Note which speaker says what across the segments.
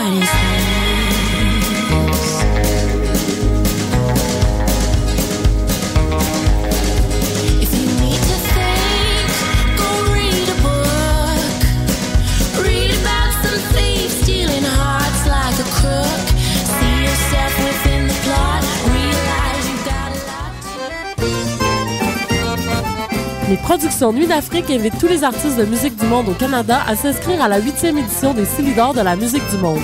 Speaker 1: night is this. If you need to think, go read a book. Read about some thieves stealing hearts like a crook. See yourself within the plot. Realize you got a lot.
Speaker 2: Les productions Nuit d'Afrique invitent tous les artistes de musique du monde au Canada à s'inscrire à la 8e édition des Silidor de la musique du monde.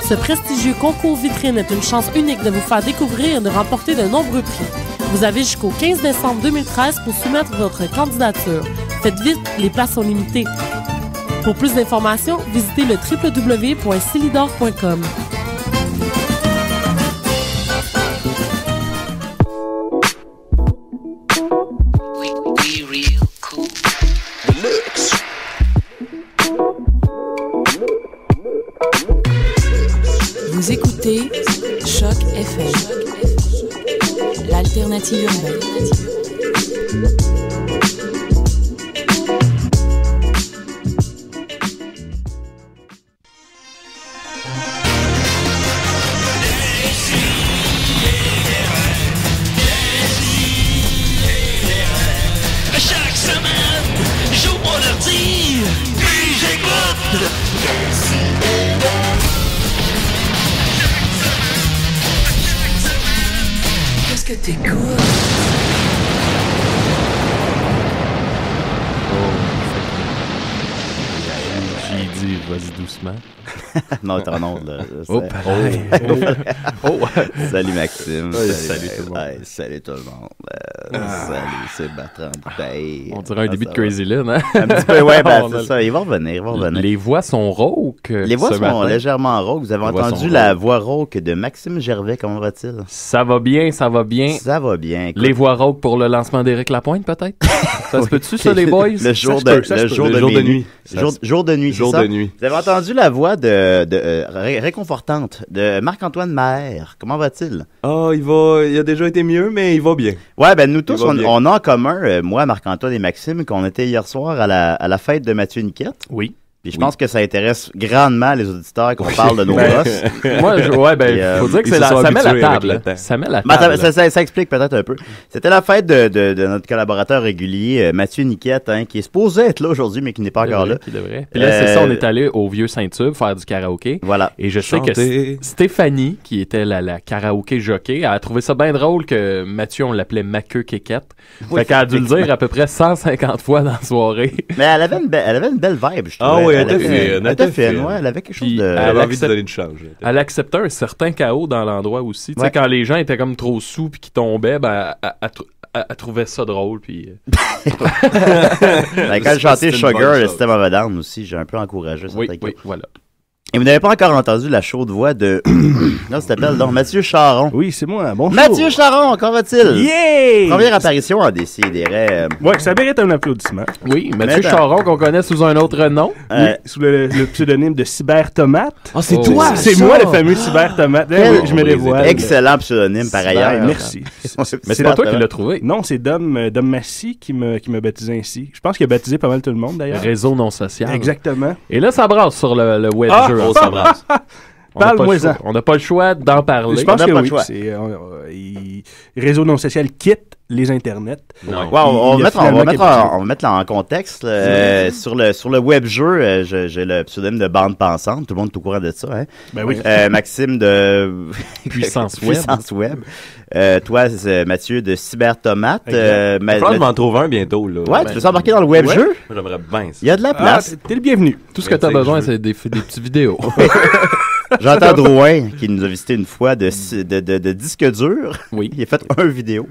Speaker 2: Ce prestigieux concours vitrine est une chance unique de vous faire découvrir et de remporter de nombreux prix. Vous avez jusqu'au 15 décembre 2013 pour soumettre votre candidature. Faites vite, les places sont limitées. Pour plus d'informations, visitez le www.silidor.com.
Speaker 3: Vous écoutez Choc FM, l'alternative urbaine.
Speaker 4: Chaque semaine, j'ouvre mon ordi, puis j'écoute. Qu'est-ce que t'écoutes?
Speaker 5: J'ai dit, vas-y doucement.
Speaker 6: Non, t'es en onde, là.
Speaker 5: Oh,
Speaker 6: Salut Maxime.
Speaker 5: Salut tout le monde.
Speaker 6: Hey, salut tout le monde. Salut, c'est Bertrand Bouteille.
Speaker 5: On dirait un début de Crazy Lynn, hein?
Speaker 6: Un petit peu, ouais, ben, c'est ça. Ils vont revenir,
Speaker 5: Les voix sont rauques.
Speaker 6: Les voix sont
Speaker 5: matin.
Speaker 6: légèrement rauques. Vous avez entendu la voix rauque de Maxime Gervais. Comment va-t-il?
Speaker 5: Ça va bien, ça va bien.
Speaker 6: Ça va bien. Écoute.
Speaker 5: Les voix rauques pour le lancement d'Éric Lapointe, peut-être? Ça se peut-tu, ça, les boys?
Speaker 6: Le jour de nuit. Jour de nuit, c'est ça? Vous avez entendu la voix réconfortante de Marc-Antoine Maher. Comment va-t-il?
Speaker 7: Ah, il a déjà été mieux, mais il va bien.
Speaker 6: Ouais, ben nous tous, on a en commun, moi, Marc-Antoine et Maxime, qu'on était hier soir à la fête de Mathieu Niquette.
Speaker 5: Oui.
Speaker 6: Puis je pense que ça intéresse grandement les auditeurs qu'on parle de nos gosses.
Speaker 5: Moi, faut dire que ça met la table. Ça met la table.
Speaker 6: Ça explique peut-être un peu. C'était la fête de notre collaborateur régulier, Mathieu Niquette, hein, qui est supposé être là aujourd'hui, mais qui n'est pas encore là.
Speaker 5: Qui devrait. Puis là, c'est ça, on est allé au Vieux Saint-Tube faire du karaoké.
Speaker 6: Voilà.
Speaker 5: Et je sais que Stéphanie, qui était la karaoké jockey, a trouvé ça bien drôle que Mathieu, on l'appelait Maqueux Kékette. Fait qu'elle a dû le dire à peu près 150 fois dans la soirée.
Speaker 6: Mais elle avait une belle vibe, je trouve.
Speaker 7: Ah oui, elle
Speaker 6: était fine, ouais, elle avait quelque chose de...
Speaker 7: Elle avait envie de donner du change.
Speaker 5: Elle acceptait un certain chaos dans l'endroit aussi. Tu sais, quand les gens étaient comme trop sous puis qu'ils tombaient, ben, elle trouvait ça drôle. Puis...
Speaker 6: Quand elle chantait Sugar, le System of a Down aussi, j'ai un peu encouragé ça.
Speaker 5: Oui, voilà.
Speaker 6: Et vous n'avez pas encore entendu la chaude voix de... Non, ça s'appelle donc Mathieu Charon.
Speaker 8: Oui, c'est moi. Bonjour.
Speaker 6: Mathieu Charon, comment va-t-il?
Speaker 8: Yeah!
Speaker 6: Première apparition en Décideret.
Speaker 8: Ouais, ça mérite un applaudissement.
Speaker 5: Oui, Mathieu Charon qu'on connaît sous un autre nom.
Speaker 8: Oui, sous le pseudomyme de Cybertomate.
Speaker 7: Ah, c'est toi!
Speaker 8: C'est moi le fameux Cybertomate. Je me dévoile.
Speaker 6: Excellent pseudonyme par ailleurs.
Speaker 8: Merci.
Speaker 5: Mais c'est pas toi qui l'as trouvé.
Speaker 8: Non, c'est Dom Massy qui m'a baptisé ainsi. Je pense qu'il a baptisé pas mal tout le monde d'ailleurs.
Speaker 5: Réseau non social.
Speaker 8: Exactement.
Speaker 5: Et là, ça brasse sur le web jeu. Ça brasse.
Speaker 8: Parle-moi-en.
Speaker 5: On n'a pas le choix d'en parler.
Speaker 8: Je pense que oui. Réseau non social quitte les internets.
Speaker 6: On va mettre en contexte. Sur le web jeu, j'ai le pseudonyme de Bande Pensante. Tout le monde est au courant de ça. Hein?
Speaker 8: Ben oui.
Speaker 6: Maxime de
Speaker 5: Puissance
Speaker 6: Web. Toi, c'est Mathieu de Cybertomate.
Speaker 7: Il va falloir m'en trouver un bientôt. Là.
Speaker 6: Ouais, tu veux s'embarquer dans le web jeu?
Speaker 7: J'aimerais bien ça.
Speaker 6: Il y a de la place.
Speaker 8: T'es le bienvenu.
Speaker 5: Tout ce que tu as besoin, c'est des petites vidéos.
Speaker 6: J'entends Drouin, qui nous a visité une fois de disque dur.
Speaker 5: Oui.
Speaker 6: Il a fait un vidéo.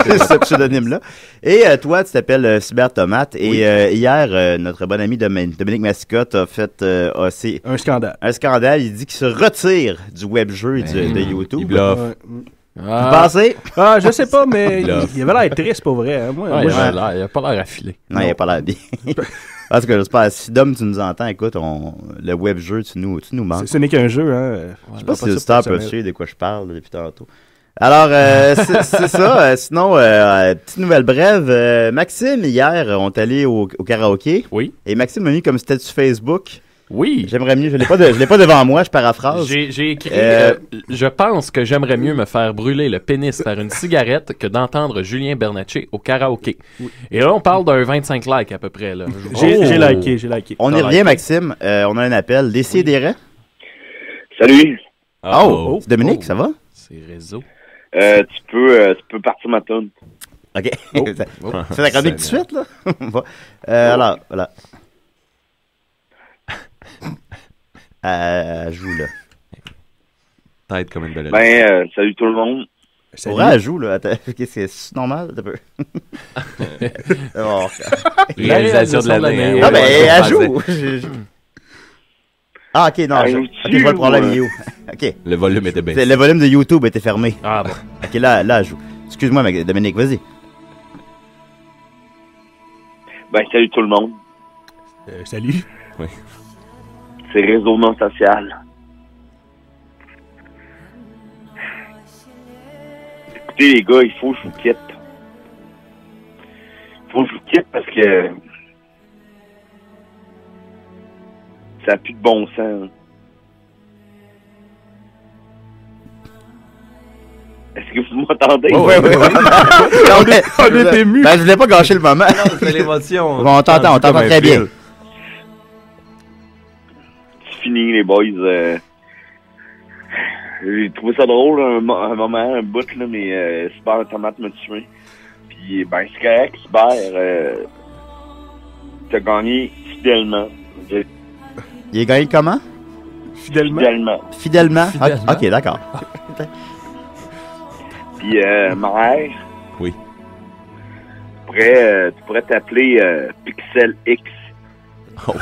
Speaker 6: C'est ce pseudonyme-là. Et toi, tu t'appelles Cybertomate. Et hier, notre bon ami Dominique Massicotte a fait
Speaker 8: un scandale.
Speaker 6: Un scandale. Il dit qu'il se retire du web jeu de YouTube.
Speaker 7: Il bluffe.
Speaker 6: Vous pensez?
Speaker 8: Ah, je sais pas, mais il avait l'air triste, pour vrai. Hein. Moi,
Speaker 5: il a pas l'air affilé.
Speaker 6: Non, il a pas l'air bien. Parce que j'espère, si Dom, tu nous entends, écoute, le web jeu, tu nous manques.
Speaker 8: Ce n'est qu'un jeu, hein.
Speaker 6: Je sais pas si les auditeurs peuvent suivre de quoi je parle depuis tantôt. Alors, c'est ça. Sinon, petite nouvelle brève. Maxime, hier, on est allé au karaoké.
Speaker 5: Oui.
Speaker 6: Et Maxime a mis comme statut Facebook
Speaker 5: Oui.
Speaker 6: J'aimerais mieux. Je l'ai pas devant moi, je paraphrase.
Speaker 5: J'ai écrit je pense que j'aimerais mieux me faire brûler le pénis par une cigarette que d'entendre Julien Bernatchez au karaoké. Oui. Et là, on parle d'un 25 likes à peu près. Là.
Speaker 8: J'ai liké.
Speaker 6: On y revient, Maxime. On a un appel. Décidérez.
Speaker 9: Salut.
Speaker 6: Oh, Dominique, ça va?
Speaker 5: C'est réseau.
Speaker 9: Tu peux partir ma tonne.
Speaker 6: OK. C'est la chronique tout de suite, là? Alors, voilà. Joue, là.
Speaker 7: Tête comme une belle.
Speaker 9: Salut tout le monde.
Speaker 6: Salut. Ouais, joue, là. Attends, c'est normal? Un peu.
Speaker 7: Réalisation de l'année.
Speaker 6: Ah, ben, elle joue. Ah, OK, non. OK, je vois le problème, il est où? OK.
Speaker 7: Le volume était baissé.
Speaker 6: Le volume de YouTube était fermé.
Speaker 5: Ah, bon.
Speaker 6: OK, là, elle joue. Excuse-moi, Dominique, vas-y.
Speaker 9: Salut tout le monde.
Speaker 8: Salut.
Speaker 7: Oui.
Speaker 9: C'est Réseau non social. Écoutez, les gars, il faut que je vous quitte. Parce que ça n'a plus de bon sens. Est-ce que vous m'entendez?
Speaker 6: Oui. On est ému. Je voulais pas gâcher le moment.
Speaker 7: Non, c'est l'émotion.
Speaker 6: On t'entend très bien.
Speaker 9: C'est fini, les boys. J'ai trouvé ça drôle un moment, un bout, là, mais Cyber Tomate m'a tué. Puis, c'est correct, Cyber. T'as gagné fidèlement.
Speaker 6: Il est gagné comment? Fidèlement? OK, d'accord.
Speaker 9: Puis, Mère.
Speaker 7: Oui.
Speaker 9: Tu pourrais t'appeler Pixel X.
Speaker 6: Oh.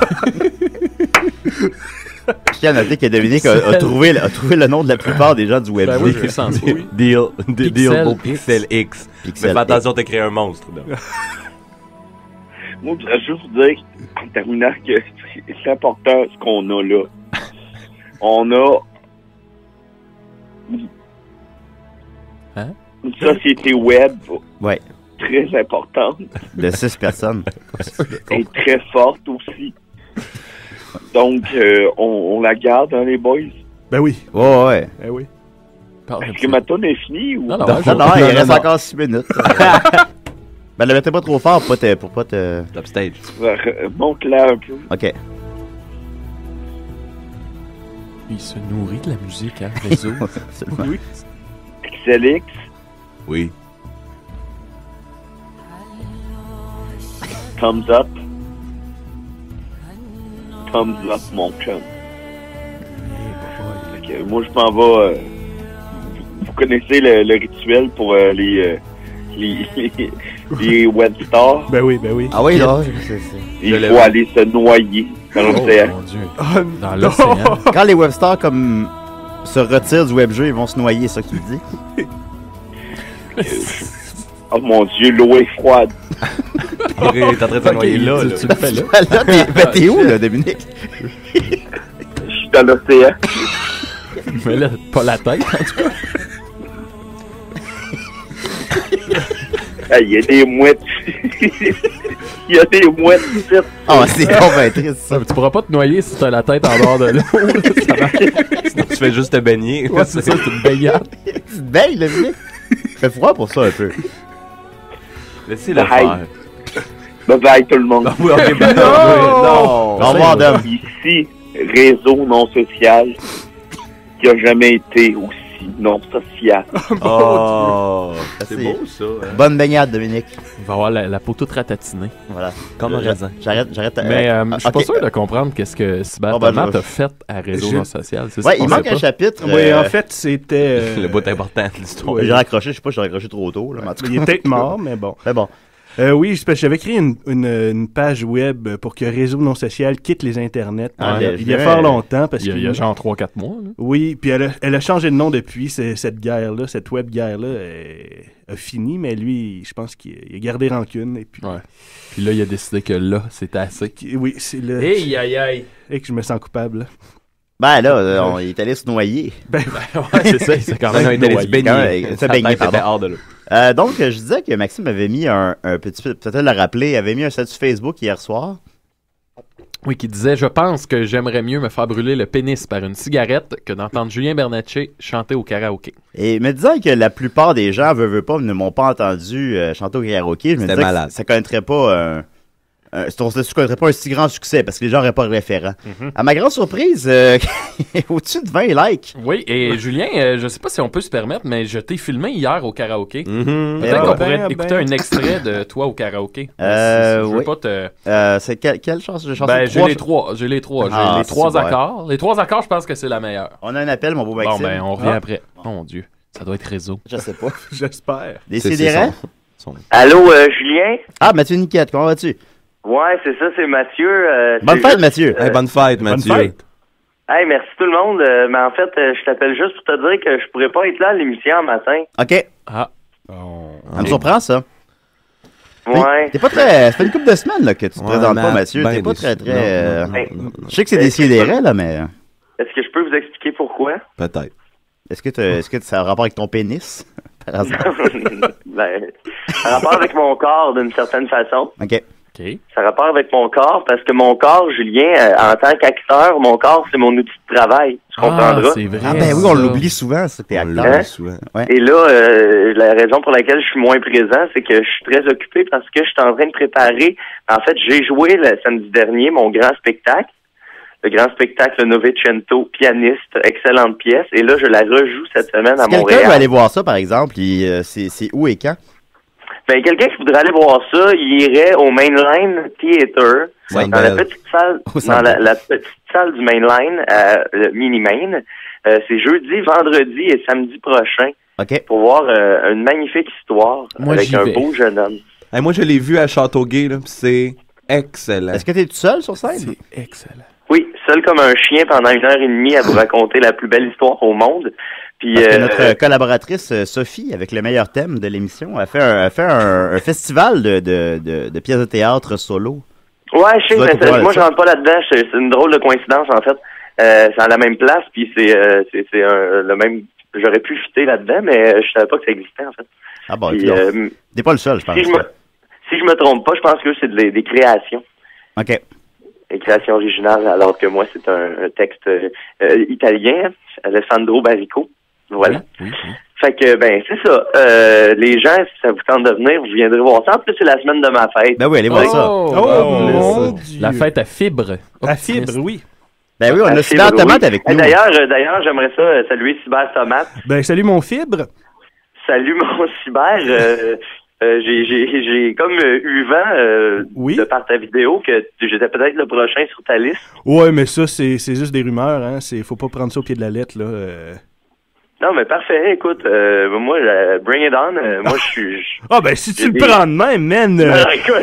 Speaker 6: Je tiens à noter que Dominique a trouvé le nom de la plupart des gens du web.
Speaker 5: Ben oui, je sens. Oui.
Speaker 7: Deal pour Pixel X. Mais fais attention, t'as créé un monstre.
Speaker 9: Moi, je voudrais juste vous dire, en terminant, que c'est important ce qu'on a là. On a une société web très importante.
Speaker 6: De 6 personnes.
Speaker 9: Et très forte aussi. Donc, on la garde, hein, les boys?
Speaker 8: Ben oui.
Speaker 6: Ouais.
Speaker 8: Ben oui.
Speaker 9: Est-ce que ma tonne est finie? Ou...
Speaker 6: Non, il reste encore 6 minutes. Ben, ne le mettez pas trop fort pour pas te...
Speaker 7: Upstage.
Speaker 9: Monte-la un peu.
Speaker 6: OK.
Speaker 5: Il se nourrit de la musique, hein, réseau.
Speaker 6: Oui.
Speaker 9: XLX.
Speaker 7: Oui.
Speaker 9: Thumbs up. Thumbs up, mon chum. Okay, moi, je m'en vais... vous connaissez le rituel pour les webstars?
Speaker 8: Ben oui.
Speaker 6: Ah oui, là.
Speaker 9: Il faut aller se noyer dans l'océan.
Speaker 5: Mon Dieu. Dans l'océan.
Speaker 6: Quand les webstars comme se retirent du webjeu, ils vont se noyer, c'est ça que tu dis?
Speaker 9: Oh mon Dieu, l'eau est froide.
Speaker 7: T'es en train de se noyer là.
Speaker 6: Tu le fais là. T'es où, là, Dominique?
Speaker 9: Je suis dans l'océan.
Speaker 5: Mais là, pas la tête, en tout cas.
Speaker 9: Il y a des mouettes. Il y a des mouettes ici.
Speaker 6: Ah, c'est complètement triste, ça.
Speaker 5: Tu pourras pas te noyer si t'as la tête en dehors de l'eau.
Speaker 7: Sinon, tu fais juste te baigner.
Speaker 5: Ouais, c'est ça, c'est une baignade.
Speaker 6: Tu te baignes, Dominique? Il fait froid pour ça, un peu.
Speaker 7: Laissez-le faire.
Speaker 9: Bye tout le monde.
Speaker 6: Non! Au revoir, Dom.
Speaker 9: Ici, réseau non social qui a jamais été aussi non social.
Speaker 7: Oh, c'est beau ça. Hein?
Speaker 6: Bonne baignade, Dominique.
Speaker 5: Il va avoir la peau toute ratatinée.
Speaker 6: Voilà.
Speaker 7: Comme un raisin.
Speaker 6: J'arrête.
Speaker 5: Mais je suis pas sûr de comprendre qu'est-ce que Cyber Tomate a fait à Réseau non social.
Speaker 6: Ouais, il manque un chapitre.
Speaker 8: Oui, en fait, c'était...
Speaker 7: le bout important de l'histoire.
Speaker 6: J'ai raccroché, je sais pas, j'ai raccroché trop tôt. Là,
Speaker 8: il est peut-être mort, mais bon.
Speaker 6: Mais bon.
Speaker 8: Oui, j'avais créé une page web pour que Réseau non social quitte les internets il y a fort longtemps. Parce
Speaker 5: il y a genre 3-4 mois. Là.
Speaker 8: Oui, puis elle a changé de nom depuis. Cette guerre-là, cette web guerre-là a fini, mais lui, je pense qu'il a gardé rancune. Et puis,
Speaker 5: puis là, il a décidé que là, c'était assez.
Speaker 8: Oui, c'est là.
Speaker 5: Aïe.
Speaker 8: Et que je me sens coupable. Là.
Speaker 6: Ben là, il est allé se noyer.
Speaker 5: Ouais, c'est ça, il s'est quand même
Speaker 7: allé se baigner.
Speaker 6: Se baigner, pardon.
Speaker 7: Hors de l'eau.
Speaker 6: Donc, je disais que Maxime avait mis un petit peu, peut-être le rappeler, avait mis un statut Facebook hier soir.
Speaker 5: Oui, qui disait « Je pense que j'aimerais mieux me faire brûler le pénis par une cigarette que d'entendre Julien Bernatchez chanter au karaoké. »
Speaker 6: Et me disant que la plupart des gens, veulent pas, ne m'ont pas entendu chanter au karaoké, je me disais que ça connaîtrait pas ça connaîtrait pas un si grand succès parce que les gens n'auraient pas le référent. À ma grande surprise, au-dessus de 20 likes.
Speaker 5: Oui, et Julien, je sais pas si on peut se permettre, mais je t'ai filmé hier au karaoké. Peut-être qu'on pourrait écouter un extrait de toi au karaoké. Je veux pas te...
Speaker 6: c'est quelle chanson?
Speaker 5: J'ai les trois. J'ai les trois accords. Les 3 accords, je pense que c'est la meilleure.
Speaker 6: On a un appel, mon beau Maxime.
Speaker 5: Bon, ben, on revient après. Mon Dieu, ça doit être réseau.
Speaker 6: Je sais pas.
Speaker 8: J'espère.
Speaker 6: Décidérez.
Speaker 9: Allô, Julien?
Speaker 6: Ah, Mathieu Niquette, comment vas-tu?
Speaker 9: Ouais, c'est ça, c'est Mathieu.
Speaker 6: Bonne fête, Mathieu.
Speaker 7: Bonne fête, Mathieu.
Speaker 8: Bonne fête.
Speaker 9: Hey, merci tout le monde. Mais en fait, je t'appelle juste pour te dire que je pourrais pas être là à l'émission matin.
Speaker 6: OK.
Speaker 5: Ah.
Speaker 6: Ça me surprend, ça.
Speaker 9: Ouais.
Speaker 6: T'es pas très... Ça fait une couple de semaines là, que tu te présentes pas, Mathieu. T'es pas très... Je sais que c'est Décidérez, là, mais...
Speaker 9: Est-ce que je peux vous expliquer pourquoi?
Speaker 7: Peut-être.
Speaker 6: Est-ce que ça a un rapport avec ton pénis? Par hasard?
Speaker 9: Ben, ça a rapport avec mon corps, d'une certaine façon.
Speaker 6: OK.
Speaker 9: Ça a rapport avec mon corps, parce que mon corps, Julien, en tant qu'acteur, mon corps, c'est mon outil de travail. Tu comprendras?
Speaker 5: C'est vrai.
Speaker 6: Ah ben oui, on l'oublie souvent, ça, t'es acteur.
Speaker 9: Ouais. Et là, la raison pour laquelle je suis moins présent, c'est que je suis très occupé parce que je suis en train de préparer... En fait, j'ai joué le samedi dernier mon grand spectacle. Le grand spectacle Novecento, pianiste, excellente pièce. Et là, je la rejoue cette semaine à Montréal.
Speaker 6: Quelqu'un veut aller voir ça, par exemple, c'est où et quand?
Speaker 9: Ben, quelqu'un qui voudrait aller voir ça, il irait au Mainline Theater, dans la petite salle, la petite salle du Mainline, le Mini-Main. C'est jeudi, vendredi et samedi prochain.
Speaker 6: OK.
Speaker 9: Pour voir une magnifique histoire avec un beau jeune homme.
Speaker 7: Hey, moi, je l'ai vu à Châteauguay, là, c'est excellent.
Speaker 6: Est-ce que t'es tout seul sur scène?
Speaker 5: C'est excellent.
Speaker 9: Oui, seul comme un chien pendant 1h30 à vous raconter la plus belle histoire au monde. Puis,
Speaker 6: parce que notre collaboratrice Sophie, avec le meilleur thème de l'émission, a fait un festival de pièces de théâtre solo.
Speaker 9: Ouais, je sais, mais moi je rentre pas là-dedans. C'est une drôle de coïncidence en fait. C'est à la même place, puis c'est le même. J'aurais pu fitter là-dedans, mais je savais pas que ça existait en fait.
Speaker 6: Ah bon, t'es pas le seul, je pense.
Speaker 9: Si je me trompe pas, je pense que c'est des créations.
Speaker 6: OK.
Speaker 9: Des créations originales, alors que moi c'est un texte italien, Alessandro Barrico. Voilà. Oui. Fait que, ben, c'est ça. Les gens, si ça vous tente de venir, vous viendrez voir ça. En plus, c'est la semaine de ma fête.
Speaker 6: Ben oui, allez voir ça.
Speaker 8: Mon Dieu.
Speaker 5: La fête à fibre.
Speaker 8: À fibre, oui.
Speaker 6: Ben oui, on a Cyber Tomate avec nous.
Speaker 9: D'ailleurs, j'aimerais ça saluer Cyber Tomate.
Speaker 8: Ben, salut mon fibre.
Speaker 9: Salut mon Cyber. J'ai comme eu vent de par ta vidéo que j'étais peut-être le prochain sur ta liste.
Speaker 8: Ouais, mais ça, c'est juste des rumeurs, hein. Faut pas prendre ça au pied de la lettre, là.
Speaker 9: Non, mais parfait, écoute, moi, bring it on, moi, je suis...
Speaker 8: Ah, ben, si tu le prends de même, man...
Speaker 9: écoute,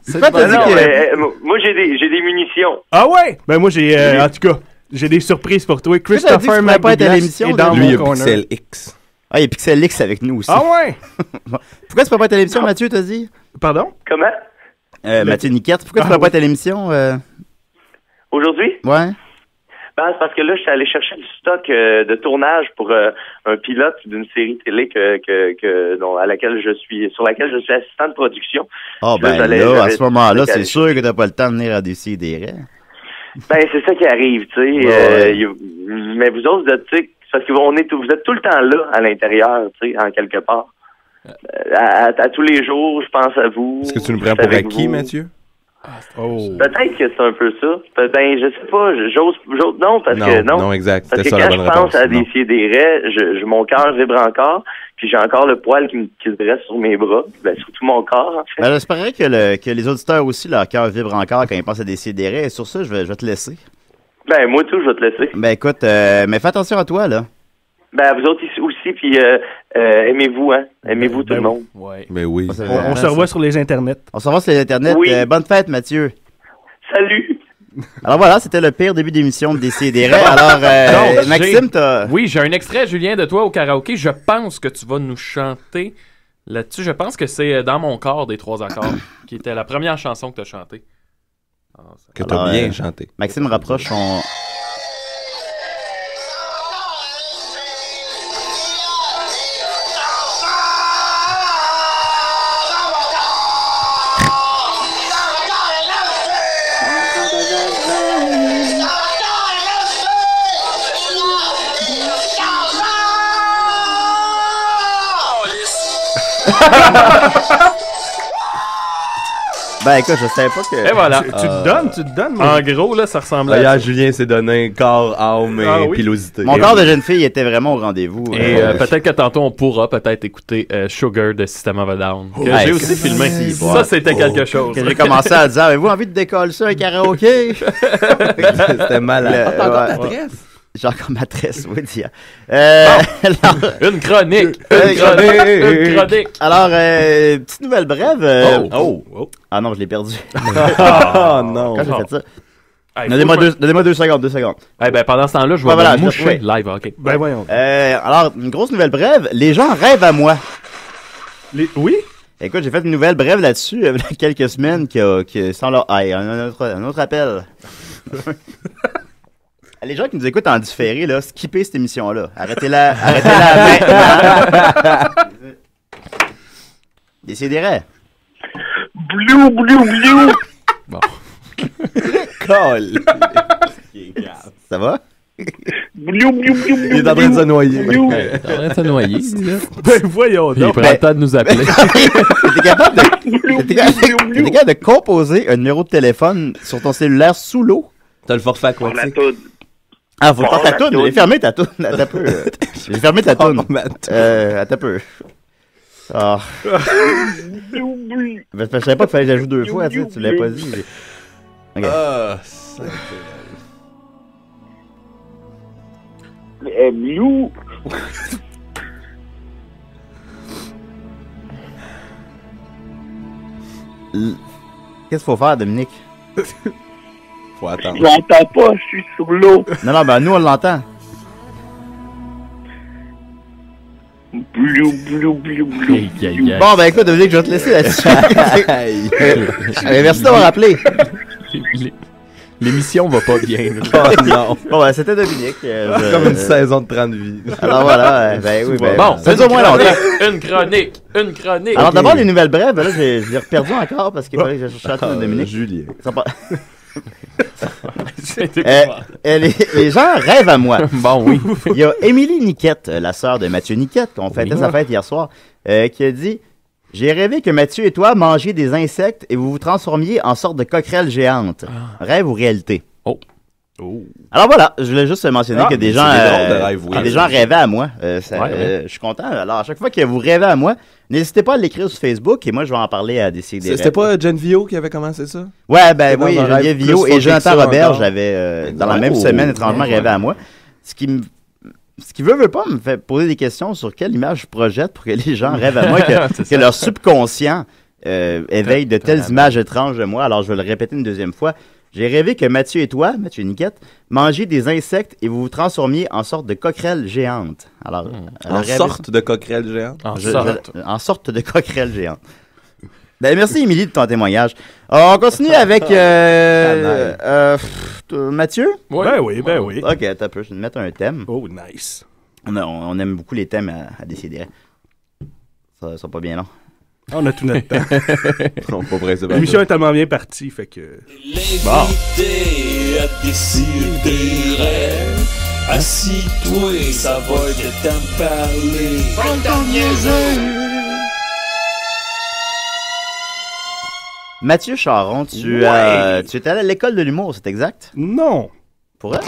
Speaker 9: c'est pas moi, j'ai des munitions.
Speaker 8: Ah ouais? Ben, moi, en tout cas, j'ai des surprises pour toi. Christopher McDouglas est dans mon corner.
Speaker 7: Pixel X.
Speaker 6: Ah, il y a Pixel X avec nous aussi.
Speaker 8: Ah ouais?
Speaker 6: Pourquoi tu peux pas être à l'émission, Mathieu, t'as dit?
Speaker 8: Pardon?
Speaker 9: Comment?
Speaker 6: Mathieu Niquette, pourquoi tu peux pas être à l'émission?
Speaker 9: Aujourd'hui?
Speaker 6: Ouais.
Speaker 9: Ben, c'est parce que là, je suis allé chercher du stock de tournage pour un pilote d'une série télé sur laquelle je suis assistant de production.
Speaker 6: Ah, ben là, à ce moment-là, c'est sûr que t'as pas le temps de venir à Décidérez.
Speaker 9: Ben, c'est ça qui arrive, tu sais. Mais vous autres, tu sais, parce que vous êtes tout le temps là, à l'intérieur, tu sais, en quelque part. À tous les jours, je pense à vous.
Speaker 7: Est-ce que tu nous prends pour acquis, Mathieu?
Speaker 9: Peut-être que c'est un peu ça. Ben, je sais pas, j'ose non, parce que non.
Speaker 7: Non, exact.
Speaker 9: Parce que quand je pense à Décidérez, mon cœur vibre encore, puis j'ai encore le poil qui se dresse sur mes bras, ben, sur tout mon corps, en fait.
Speaker 6: Ben, j'espérais que les auditeurs aussi, leur cœur vibre encore quand ils pensent à Décidérez, et sur ça, je vais te laisser.
Speaker 9: Ben, moi tout, je vais te laisser.
Speaker 6: Ben, écoute, mais fais attention à toi, là.
Speaker 9: Ben, vous autres ici aussi, puis aimez-vous, hein. Aimez-vous tout le monde.
Speaker 5: Ouais.
Speaker 7: Ben oui.
Speaker 8: On se revoit sur les internets.
Speaker 6: On se revoit sur les internets.
Speaker 9: Oui.
Speaker 6: Bonne fête, Mathieu.
Speaker 9: Salut!
Speaker 6: Alors voilà, c'était le pire début d'émission de Décidérez. Alors, Maxime, t'as...
Speaker 5: Oui, j'ai un extrait, Julien, de toi au karaoké. Je pense que tu vas nous chanter là-dessus. Je pense que c'est Dans mon corps des 3 accords, qui était la première chanson que tu as chantée.
Speaker 7: Que tu as bien chanté.
Speaker 6: Maxime rapproche son... Ben écoute, je savais pas que...
Speaker 5: Et voilà.
Speaker 8: Tu te donnes.
Speaker 5: En gros, là, ça ressemble à
Speaker 7: Hier,
Speaker 5: ça.
Speaker 7: Julien s'est donné corps, âme et pilosité.
Speaker 6: Mon corps de jeune fille était vraiment au rendez-vous.
Speaker 5: Et peut-être que tantôt, on pourra peut-être écouter Sugar de System of a Down. Que j'ai aussi filmé. Ça, c'était quelque chose.
Speaker 6: Que j'ai commencé à dire, avez-vous envie de décoller ça, un karaoké?
Speaker 7: C'était malade.
Speaker 6: T'as encore ta tresse? J'ai encore ma tresse, oui, Dia.
Speaker 5: Une chronique.
Speaker 6: Une chronique. Alors, petite nouvelle brève. Ah non, je l'ai perdu.
Speaker 7: Oh non.
Speaker 6: Quand j'ai fait ça. Donnez-moi 2 secondes, 2 secondes.
Speaker 5: Eh ben, pendant ce temps-là, je vais me moucher live, ok.
Speaker 8: Ben voyons.
Speaker 6: Alors, une grosse nouvelle brève. Les gens rêvent à moi.
Speaker 8: Oui?
Speaker 6: Écoute, j'ai fait une nouvelle brève là-dessus il y a quelques semaines qui sans leur... un autre appel. Les gens qui nous écoutent en différé, là, skippez cette émission-là. Arrêtez-la maintenant. Décidérez.
Speaker 9: Blue.
Speaker 5: Bon.
Speaker 7: Colle.
Speaker 6: Ça va?
Speaker 7: Il est en train de se noyer.
Speaker 5: Il est en train de se noyer.
Speaker 8: Ben voyons
Speaker 5: Il
Speaker 8: donc.
Speaker 5: prend le temps de nous appeler.
Speaker 6: T'es capable de composer un numéro de téléphone sur ton cellulaire sous l'eau?
Speaker 7: T'as le forfait aquatique.
Speaker 6: Ah, faut pas ta toune. J'ai fermé ta toune. Attends peu. J'ai fermé ta toune. Attends peu. Ah. Je savais pas qu'il fallait que j'ajoute 2 fois, tu l'avais pas dit. Ok.
Speaker 9: Blue.
Speaker 6: Qu'est-ce qu'il faut faire, Dominique?
Speaker 7: Faut attendre.
Speaker 9: Je l'entends pas, je suis sous l'eau.
Speaker 6: Non, ben nous, on l'entend.
Speaker 9: Blue.
Speaker 6: Bon, ben écoute, Dominique, je vais te laisser là-dessus. Merci d'avoir appelé.
Speaker 5: L'émission va pas bien.
Speaker 7: Oh non.
Speaker 6: Bon, ben c'était Dominique.
Speaker 7: Comme une saison de 30 vies.
Speaker 6: Alors voilà, ben oui, ben...
Speaker 5: Bon,
Speaker 6: c'est au moins longtemps.
Speaker 5: Une chronique.
Speaker 6: Alors d'abord, les nouvelles brèves, là, je l'ai reperdu encore parce qu'il fallait que je cherche de Dominique.
Speaker 7: Julien.
Speaker 6: Les gens rêvent à moi.
Speaker 5: Bon, oui.
Speaker 6: Il y a Émilie Niquette, la sœur de Mathieu Niquette, qu'on fêtait sa fête hier soir, qui a dit « J'ai rêvé que Mathieu et toi mangiez des insectes et vous vous transformiez en sorte de coquerelle géante. Rêve ou réalité? » Alors voilà, je voulais juste mentionner que des gens, des gens rêvaient à moi. Je suis content. Alors, à chaque fois que vous rêvez à moi, n'hésitez pas à l'écrire sur Facebook et moi, je vais en parler à Décidérez.
Speaker 7: C'était pas Jen Vio qui avait commencé ça?
Speaker 6: Ouais, ben oui, Geneviève Vio et Jonathan Robert, j'avais, dans la même semaine, étrangement rêvé à moi. Ce qui veut pas me fait poser des questions sur quelle image je projette pour que les gens rêvent à moi, que leur subconscient éveille de telles images étranges de moi. Alors, je vais le répéter une deuxième fois. J'ai rêvé que Mathieu et toi, Mathieu Niquette, mangiez des insectes et vous vous transformiez en sorte de coquerelle géante. Alors,
Speaker 7: sorte de coquerelle géante?
Speaker 6: En sorte de coquerelle géante. Ben, merci, Émilie, de ton témoignage. On continue avec Mathieu?
Speaker 8: Oui. Ben oui.
Speaker 6: Ok, attends un peu, je vais te mettre un thème.
Speaker 8: Oh, nice.
Speaker 6: On aime beaucoup les thèmes à décider. Ça sera pas bien long.
Speaker 8: On a tout notre temps.
Speaker 7: L'émission
Speaker 8: L'émission est tellement bien partie, fait que...
Speaker 4: L'invité à décider. Assis-toi, ça va être temps de parler. Pas t'en niaiser.
Speaker 6: Mathieu Charon, tu es allé à l'école de l'humour, c'est exact?
Speaker 8: Non.
Speaker 6: Pour elle?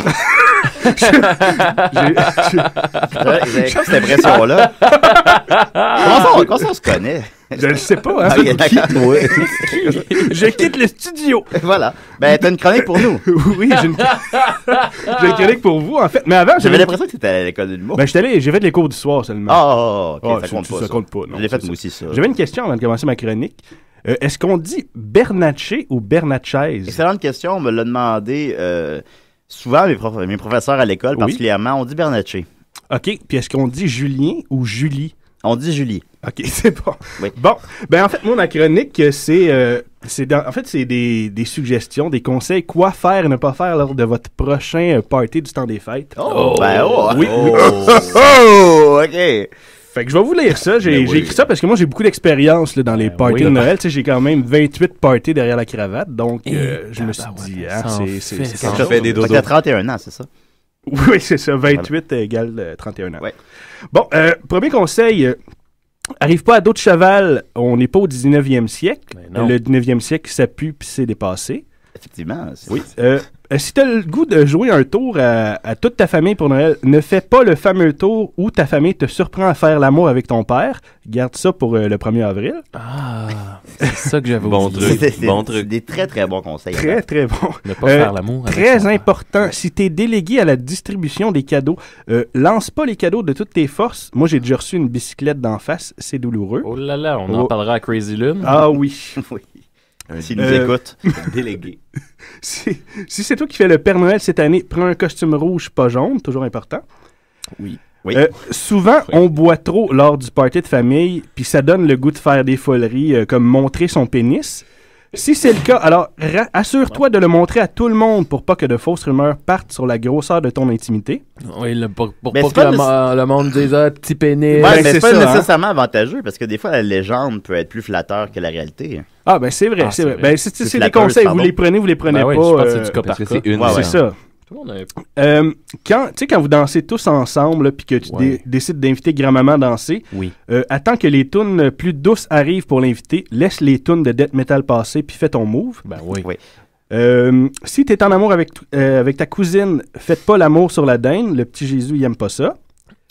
Speaker 6: J'ai cette impression-là. Comment ça on se connaît?
Speaker 8: Je le sais pas, hein? Je quitte le studio.
Speaker 6: Voilà. Ben, t'as une chronique pour nous.
Speaker 8: Oui, j'ai une chronique pour vous, en fait. Mais avant,
Speaker 6: j'avais l'impression que t'étais à l'école de l'humour.
Speaker 8: Ben, j'ai fait les cours du soir seulement.
Speaker 6: Ok, ça compte pas.
Speaker 8: Ça compte pas.
Speaker 6: Je l'ai fait moi aussi, ça.
Speaker 8: J'avais une question avant de commencer ma chronique. Est-ce qu'on dit Bernatchez ou Bernatchez?
Speaker 6: Excellente question. On me l'a demandé souvent, mes professeurs à l'école, particulièrement. On dit Bernatchez.
Speaker 8: OK. Puis est-ce qu'on dit Julien ou Julie?
Speaker 6: On dit Julie.
Speaker 8: OK, c'est bon.
Speaker 6: Oui.
Speaker 8: Bon, ben en fait, moi, ma chronique, c'est des suggestions, des conseils, quoi faire et ne pas faire lors de votre prochain party du temps des fêtes.
Speaker 6: Oui. OK.
Speaker 8: Fait que je vais vous lire ça. J'ai écrit ça parce que moi, j'ai beaucoup d'expérience là, dans les parties de Noël. Tu sais, j'ai quand même 28 parties derrière la cravate. Donc, je me suis dit, c'est
Speaker 6: quelque chose. Des dodos. T'as 31 ans, c'est ça?
Speaker 8: Oui, c'est ça. 28 égale 31 ans.
Speaker 6: Ouais.
Speaker 8: Bon, premier conseil, Arrive pas à dos de cheval, on n'est pas au 19e siècle. Le 19e siècle, ça pue puis c'est dépassé.
Speaker 6: Effectivement.
Speaker 8: Oui. Si tu as le goût de jouer un tour à toute ta famille pour Noël, ne fais pas le fameux tour où ta famille te surprend à faire l'amour avec ton père. Garde ça pour le 1er avril.
Speaker 5: Ah, c'est ça que j'avais
Speaker 6: bon
Speaker 5: oublié.
Speaker 6: C'est des très, très bons conseils.
Speaker 8: Très, très bons.
Speaker 5: Ne pas faire l'amour avec
Speaker 8: Très
Speaker 5: son
Speaker 8: important.
Speaker 5: père.
Speaker 8: Si tu es délégué à la distribution des cadeaux, lance pas les cadeaux de toutes tes forces. Moi, j'ai déjà reçu une bicyclette d'en face. C'est douloureux.
Speaker 5: Oh là là, on en parlera à Crazy Lune.
Speaker 8: Ah oui.
Speaker 6: Oui. S'il nous écoute.
Speaker 7: Délégué.
Speaker 8: Si c'est toi qui fais le Père Noël cette année, prends un costume rouge, pas jaune, toujours important.
Speaker 6: Oui. Oui.
Speaker 8: Souvent, on boit trop lors du party de famille, puis ça donne le goût de faire des foleries, comme montrer son pénis. Si c'est le cas, alors assure-toi de le montrer à tout le monde pour pas que de fausses rumeurs partent sur la grosseur de ton intimité.
Speaker 5: Oui, pour pas que le monde dise « petit pénis ».
Speaker 6: Ouais, mais c'est pas nécessairement avantageux, parce que des fois, la légende peut être plus flatteur que la réalité.
Speaker 8: Ah, ben c'est vrai, c'est vrai. Ben, c'est des conseils, vous les prenez pas.
Speaker 5: Je pense que c'est du cas par cas.
Speaker 8: C'est ça.
Speaker 5: Tout le monde a...
Speaker 8: quand vous dansez tous ensemble puis que tu décides d'inviter grand-maman danser, attends que les tunes plus douces arrivent pour l'inviter, laisse les tunes de death metal passer puis fais ton move.
Speaker 5: Ben oui.
Speaker 8: Si tu es en amour avec ta cousine, faites pas l'amour sur la dinde, le petit Jésus il aime pas ça.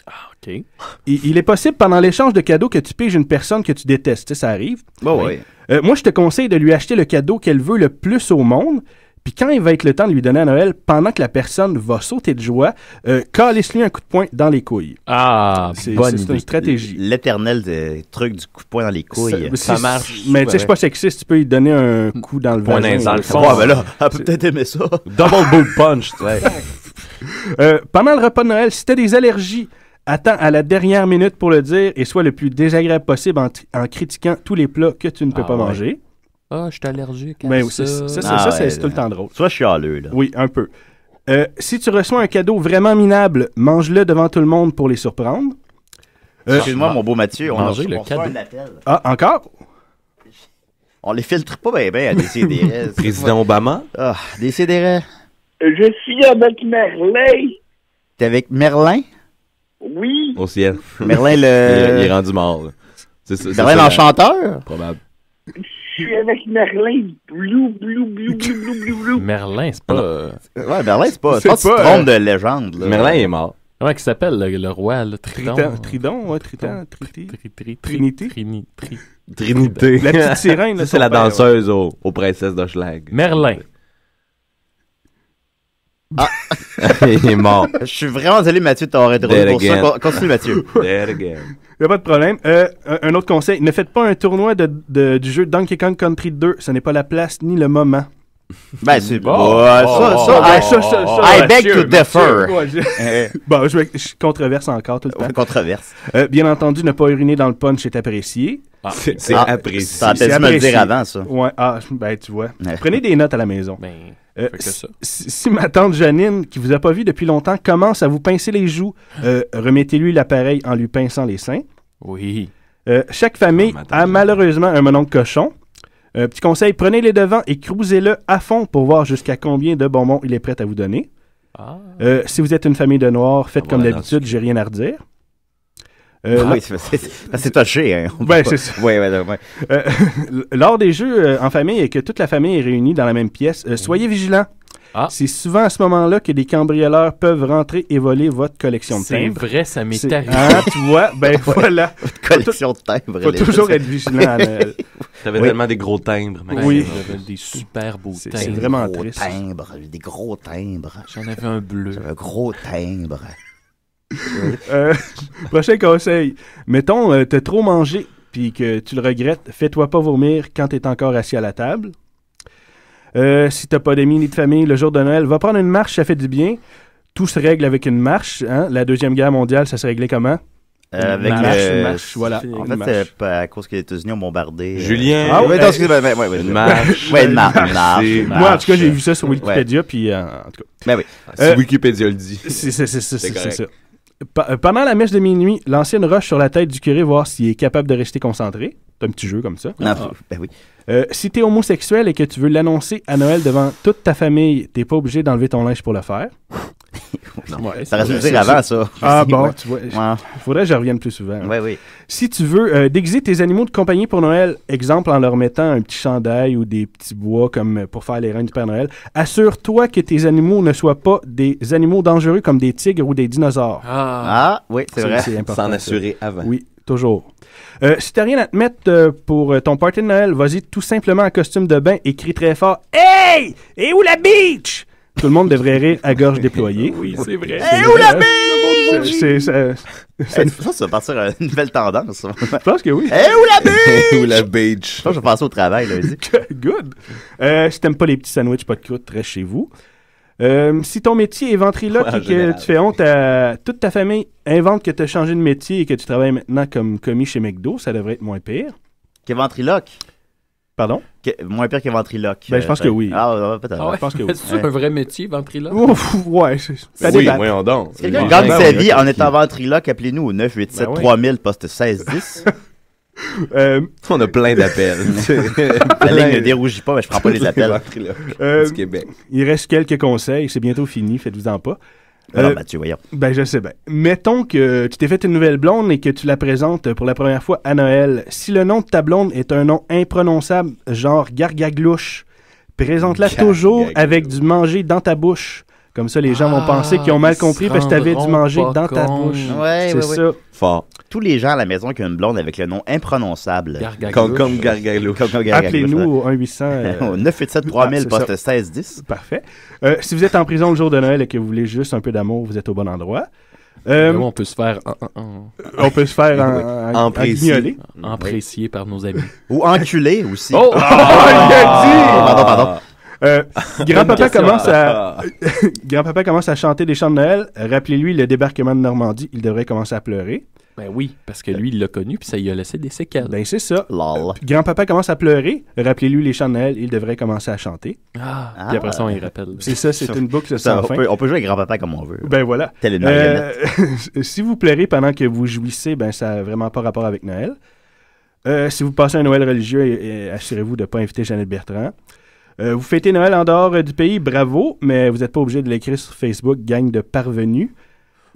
Speaker 5: Ah, OK.
Speaker 8: Il est possible pendant l'échange de cadeaux que tu piges une personne que tu détestes, ça arrive.
Speaker 6: Oui.
Speaker 8: Moi je te conseille de lui acheter le cadeau qu'elle veut le plus au monde. Puis quand il va être le temps de lui donner à Noël, pendant que la personne va sauter de joie, calisse-lui un coup de poing dans les couilles.
Speaker 5: Ah,
Speaker 8: c'est une stratégie.
Speaker 6: L'éternel truc du coup de poing dans les couilles.
Speaker 8: Ça marche. Mais tu sais, je suis pas sexiste, tu peux lui donner un coup dans le vagin.
Speaker 7: Dans le fond.
Speaker 6: Ouais, ben là, elle peut peut-être aimer ça.
Speaker 7: Double boot punch, tu sais.
Speaker 8: Pendant le repas de Noël, si tu as des allergies, attends à la dernière minute pour le dire et sois le plus désagréable possible en critiquant tous les plats que tu ne peux pas manger.
Speaker 5: Ah, je suis allergique à
Speaker 8: ça.
Speaker 5: Ça,
Speaker 8: c'est tout le temps drôle.
Speaker 6: Soit chialeux, là.
Speaker 8: Oui, un peu. Si tu reçois un cadeau vraiment minable, mange-le devant tout le monde pour les surprendre.
Speaker 6: Excuse-moi, mon beau Mathieu, on
Speaker 5: le cadeau.
Speaker 6: un appel.
Speaker 8: Ah, encore?
Speaker 6: On les filtre pas bien à Décideret.
Speaker 7: Président Obama?
Speaker 6: Ah, Décideret.
Speaker 10: Je suis avec Merlin.
Speaker 6: T'es avec Merlin?
Speaker 10: Oui.
Speaker 7: Au ciel.
Speaker 6: Merlin
Speaker 7: il est rendu mort.
Speaker 6: Merlin l'enchanteur?
Speaker 7: Probable.
Speaker 10: Je suis avec Merlin. Blue.
Speaker 5: Merlin, c'est pas...
Speaker 6: Ouais, Merlin, c'est pas... Je pense que tu te trompes de légende. Là.
Speaker 7: Merlin est mort.
Speaker 5: Comment il s'appelle, le roi, le Triton?
Speaker 8: Trinité.
Speaker 7: Trinité.
Speaker 8: La petite sirène. Là,
Speaker 7: c'est la danseuse aux princesses d'Hochelag.
Speaker 5: Merlin.
Speaker 6: Ah.
Speaker 7: Il est mort.
Speaker 6: Je suis vraiment désolé, Mathieu, de t'avoir interrompu pour ça. Continue, Mathieu.
Speaker 7: Dead again.
Speaker 8: Il n'y a pas de problème. Un autre conseil, ne faites pas un tournoi du jeu Donkey Kong Country 2. Ce n'est pas la place ni le moment.
Speaker 6: Ben, c'est bon.
Speaker 8: I
Speaker 6: beg to differ.
Speaker 8: Bon, je controverse encore tout le temps.
Speaker 6: Controverse.
Speaker 8: Bien entendu, ne pas uriner dans le punch est apprécié.
Speaker 7: C'est apprécié.
Speaker 6: Ça a peut-être me le dire avant, ça.
Speaker 8: Ouais, ben, tu vois. Prenez des notes à la maison.
Speaker 5: Ça.
Speaker 8: Si ma tante Janine, qui vous a pas vu depuis longtemps, commence à vous pincer les joues, remettez-lui l'appareil en lui pinçant les seins.
Speaker 5: Oui.
Speaker 8: Chaque famille a malheureusement un mononcle cochon. Petit conseil, prenez les devants et cruisez-le à fond pour voir jusqu'à combien de bonbons il est prêt à vous donner. Si vous êtes une famille de noirs, faites comme d'habitude, j'ai rien à redire.
Speaker 6: Oui, c'est touché. Hein.
Speaker 8: C'est ça.
Speaker 6: Ouais.
Speaker 8: Lors des jeux en famille et que toute la famille est réunie dans la même pièce, soyez vigilants. C'est souvent à ce moment-là que des cambrioleurs peuvent rentrer et voler votre collection de timbres.
Speaker 5: C'est vrai, ça m'est arrivé.
Speaker 8: Tu vois, ben voilà.
Speaker 6: Collection de timbres.
Speaker 8: Faut toujours être vigilant à Noël.
Speaker 7: T'avais tellement des gros timbres.
Speaker 8: Oui.
Speaker 5: J'avais des super beaux timbres.
Speaker 8: C'est vraiment triste.
Speaker 6: Des gros timbres.
Speaker 5: J'en avais un bleu.
Speaker 6: Un gros timbre.
Speaker 8: Prochain conseil. Mettons, t'as trop mangé puis que tu le regrettes, fais-toi pas vomir quand t'es encore assis à la table. Si t'as pas d'amis ni de famille le jour de Noël, va prendre une marche, ça fait du bien. Tout se règle avec une marche. Hein? La Deuxième Guerre mondiale, ça se réglait comment?
Speaker 6: Avec
Speaker 8: une marche, voilà.
Speaker 6: En fait, c'est à cause que les États-Unis ont bombardé.
Speaker 7: Julien.
Speaker 6: Une marche. Ouais, une marche.
Speaker 8: Moi, en tout cas, j'ai vu ça sur Wikipédia, puis en tout cas.
Speaker 6: Ben oui.
Speaker 7: Si Wikipédia le dit.
Speaker 8: C'est ça. Pendant la messe de minuit, lancez une roche sur la tête du curé, voir s'il est capable de rester concentré. C'est un petit jeu comme ça.
Speaker 6: Ben oui.
Speaker 8: Si t'es homosexuel et que tu veux l'annoncer à Noël devant toute ta famille, t'es pas obligé d'enlever ton linge pour le faire. Ouais,
Speaker 6: ça aurait dû le dire avant, ça.
Speaker 8: Ah bon,
Speaker 6: Ouais.
Speaker 8: tu vois.
Speaker 6: Ouais.
Speaker 8: Il faudrait que je revienne plus souvent.
Speaker 6: Oui, oui.
Speaker 8: Si tu veux déguiser tes animaux de compagnie pour Noël, exemple en leur mettant un petit chandail ou des petits bois comme pour faire les reines du Père Noël, assure-toi que tes animaux ne soient pas des animaux dangereux comme des tigres ou des dinosaures.
Speaker 6: Ah, oui, c'est vrai.
Speaker 8: C'est important.
Speaker 7: S'en assurer avant.
Speaker 8: Oui, toujours. Si t'as rien à te mettre pour ton party de Noël, vas-y tout simplement en costume de bain et crie très fort « Hey! Et où la beach? » Tout le monde devrait rire à gorge déployée.
Speaker 5: Oui, c'est vrai.
Speaker 6: Hey, où la beach?
Speaker 8: Ça
Speaker 6: va partir une nouvelle tendance.
Speaker 8: Je pense que oui.
Speaker 6: Hey, où la beach?
Speaker 7: Où la beach?
Speaker 6: Je pense que je vais passer au travail, là, vas-y.
Speaker 8: Good. Si t'aimes pas les petits sandwichs pas de croûte, reste chez vous. Si ton métier est ventriloque et que tu fais honte à toute ta famille, invente que tu as changé de métier et que tu travailles maintenant comme commis chez McDo, ça devrait être moins pire.
Speaker 6: Que ventriloque?
Speaker 8: Pardon?
Speaker 6: Moins pire que ventriloque.
Speaker 8: Ben, je pense que oui.
Speaker 6: Ah, peut-être.
Speaker 5: Ah ouais?
Speaker 8: Je pense que oui.
Speaker 5: C'est un vrai métier, ventriloque?
Speaker 8: Ouf, ouais. Ça
Speaker 7: Oui,
Speaker 8: dépend.
Speaker 7: voyons donc.
Speaker 6: Si quelqu'un gagne sa vie en étant ventriloque, appelez-nous au 987-3000, poste 1610.
Speaker 7: On a plein d'appels.
Speaker 6: La ligne ne dérougit pas, mais je prends pas les appels.
Speaker 7: Du Québec.
Speaker 8: Il reste quelques conseils. C'est bientôt fini. Faites-vous-en pas.
Speaker 6: Alors, Mathieu, voyons.
Speaker 8: Ben, je sais bien. Mettons que tu t'es fait une nouvelle blonde et que tu la présentes pour la première fois à Noël. Si le nom de ta blonde est un nom imprononçable, genre Gargaglouche, présente-la toujours avec du manger dans ta bouche. Comme ça, les gens vont penser qu'ils ont mal compris parce que tu avais du manger dans ta bouche.
Speaker 6: Ouais,
Speaker 8: c'est ça.
Speaker 7: Fort.
Speaker 6: Tous les gens à la maison qui ont une blonde avec le nom imprononçable.
Speaker 7: Comme Gargaglouche.
Speaker 8: Appelez-nous au 1-800...
Speaker 6: au 987-3000, poste 1610.
Speaker 8: Parfait. Si vous êtes en prison le jour de Noël et que vous voulez juste un peu d'amour, vous êtes au bon endroit.
Speaker 5: On peut se faire
Speaker 8: on peut se faire
Speaker 5: emprécier par nos amis.
Speaker 6: Ou enculer aussi.
Speaker 5: Oh!
Speaker 8: il a dit!
Speaker 6: Pardon.
Speaker 8: Grand-papa commence à chanter des chants de Noël. Rappelez-lui le débarquement de Normandie. Il devrait commencer à pleurer.
Speaker 5: Ben oui, parce que lui, il l'a connu, puis ça lui a laissé des séquelles.
Speaker 8: Ben c'est ça.
Speaker 6: Lol.
Speaker 8: Grand-papa commence à pleurer. Rappelez-lui les chants de Noël. Il devrait commencer à chanter.
Speaker 5: Puis après ça, on y rappelle.
Speaker 8: C'est ça, c'est une boucle sans fin.
Speaker 6: On peut jouer avec grand-papa comme on veut.
Speaker 8: Ben voilà.
Speaker 6: Telle une marionnette.
Speaker 8: Si vous pleurez pendant que vous jouissez, ben ça n'a vraiment pas rapport avec Noël. Si vous passez un Noël religieux, assurez-vous de ne pas inviter Jeannette Bertrand. Vous fêtez Noël en dehors du pays, bravo, mais vous n'êtes pas obligé de l'écrire sur Facebook, gang de parvenus.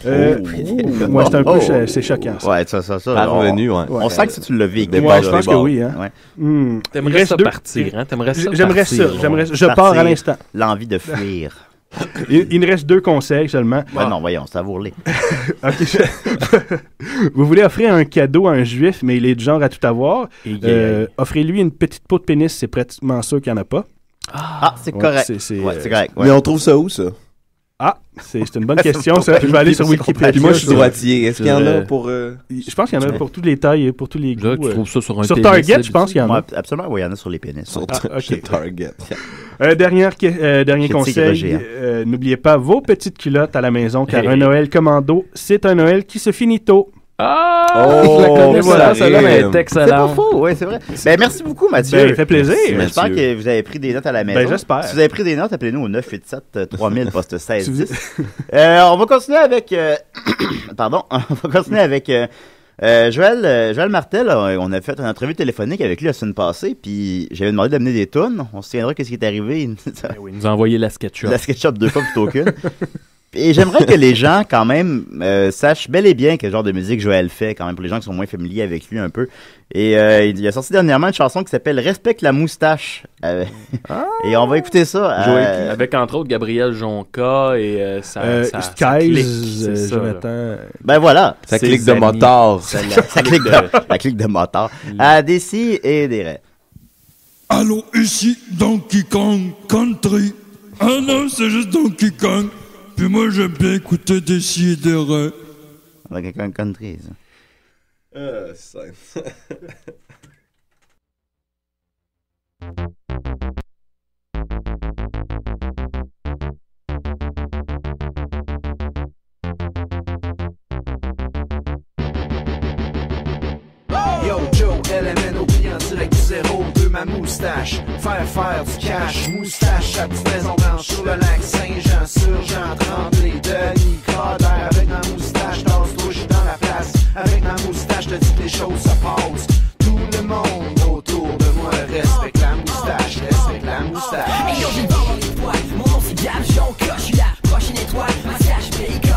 Speaker 8: Moi, c'est un peu c'est choquant. Ça.
Speaker 6: Ouais, ça.
Speaker 7: Parvenu, ouais.
Speaker 6: On sent que si tu l'as vécu.
Speaker 8: Ouais, je pense que oui. Hein.
Speaker 6: Ouais.
Speaker 5: T'aimerais ça partir, hein?
Speaker 8: J'aimerais ça. Je pars à l'instant.
Speaker 6: L'envie de fuir.
Speaker 8: Il nous reste 2 conseils seulement.
Speaker 6: Non, voyons, savoure-les.
Speaker 8: Vous voulez offrir un cadeau à un juif, mais il est du genre à tout avoir. Offrez-lui une petite peau de pénis, c'est pratiquement sûr qu'il n'y en a pas.
Speaker 6: C'est correct. C'est correct.
Speaker 7: Mais on trouve ça où, ça?
Speaker 8: C'est une bonne question, ça. Je vais aller sur Wikipédia.
Speaker 7: Puis moi, je suis droitier. Est-ce qu'il y en a pour...
Speaker 8: Je pense qu'il y en a pour toutes les tailles et pour tous les goûts.
Speaker 5: Là, tu trouves ça sur un
Speaker 8: sur
Speaker 5: pénis,
Speaker 8: Target, je pense qu'il y en a.
Speaker 6: Absolument, oui, il y en a sur les pénis.
Speaker 7: Sur Target.
Speaker 8: Dernier conseil. N'oubliez pas vos petites culottes à la maison, car un Noël commando, c'est un Noël qui se finit tôt.
Speaker 5: Je la connais,
Speaker 8: voilà,
Speaker 5: celle-là est excellente.
Speaker 6: C'est pas faux, oui, c'est vrai. Ben, merci beaucoup, Mathieu.
Speaker 8: Ben, ça fait plaisir.
Speaker 6: J'espère que vous avez pris des notes à la maison.
Speaker 8: Ben, j'espère.
Speaker 6: Si vous avez pris des notes, appelez-nous au 987-3000, poste 1610. On va continuer avec... Pardon. On va continuer avec... Joël Martel, on a fait une entrevue téléphonique avec lui la semaine passée, puis j'avais demandé d'amener des tunes. On se tiendra qu'est-ce qui est arrivé.
Speaker 5: Il nous a envoyé la SketchUp.
Speaker 6: La SketchUp 2 fois plutôt qu'une. Et j'aimerais que les gens, quand même, sachent bel et bien quel genre de musique Joël fait, quand même, pour les gens qui sont moins familiers avec lui un peu. Et il a sorti dernièrement une chanson qui s'appelle « Respecte la moustache ». Et on va écouter ça.
Speaker 5: Avec, entre autres, Gabriel Jonca et
Speaker 8: Skies, Jonathan.
Speaker 6: Ben voilà.
Speaker 7: Ça clique de motard.
Speaker 6: La clique de motard. À Desi et des raies.
Speaker 11: Allô, ici Donkey Kong Country. Ah non, c'est juste Donkey Kong. Puis moi, j'aime bien écouter des si et des raies.
Speaker 6: Donkey Kong Country, ça.
Speaker 12: Yo, Joe, LMNOP en direct du 02, ma moustache, faire du cash, moustache, à petite maison blanche sur le lac Saint-Jean, sur Jean Tremblay, Denis Coderre, avec ma moustache, tasse-toi, j'suis dans la place, avec ma moustache, te dis que les choses se passent, tout le monde autour de moi respecte la moustache, respecte la moustache.
Speaker 13: Hey yo, j'ai une barre dans les poils, mon nom c'est Gab Jonca, j'suis la prochaine étoile, ma cache bacon.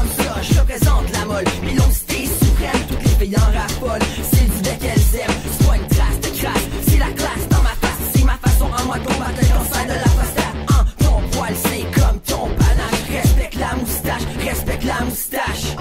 Speaker 12: la moustache.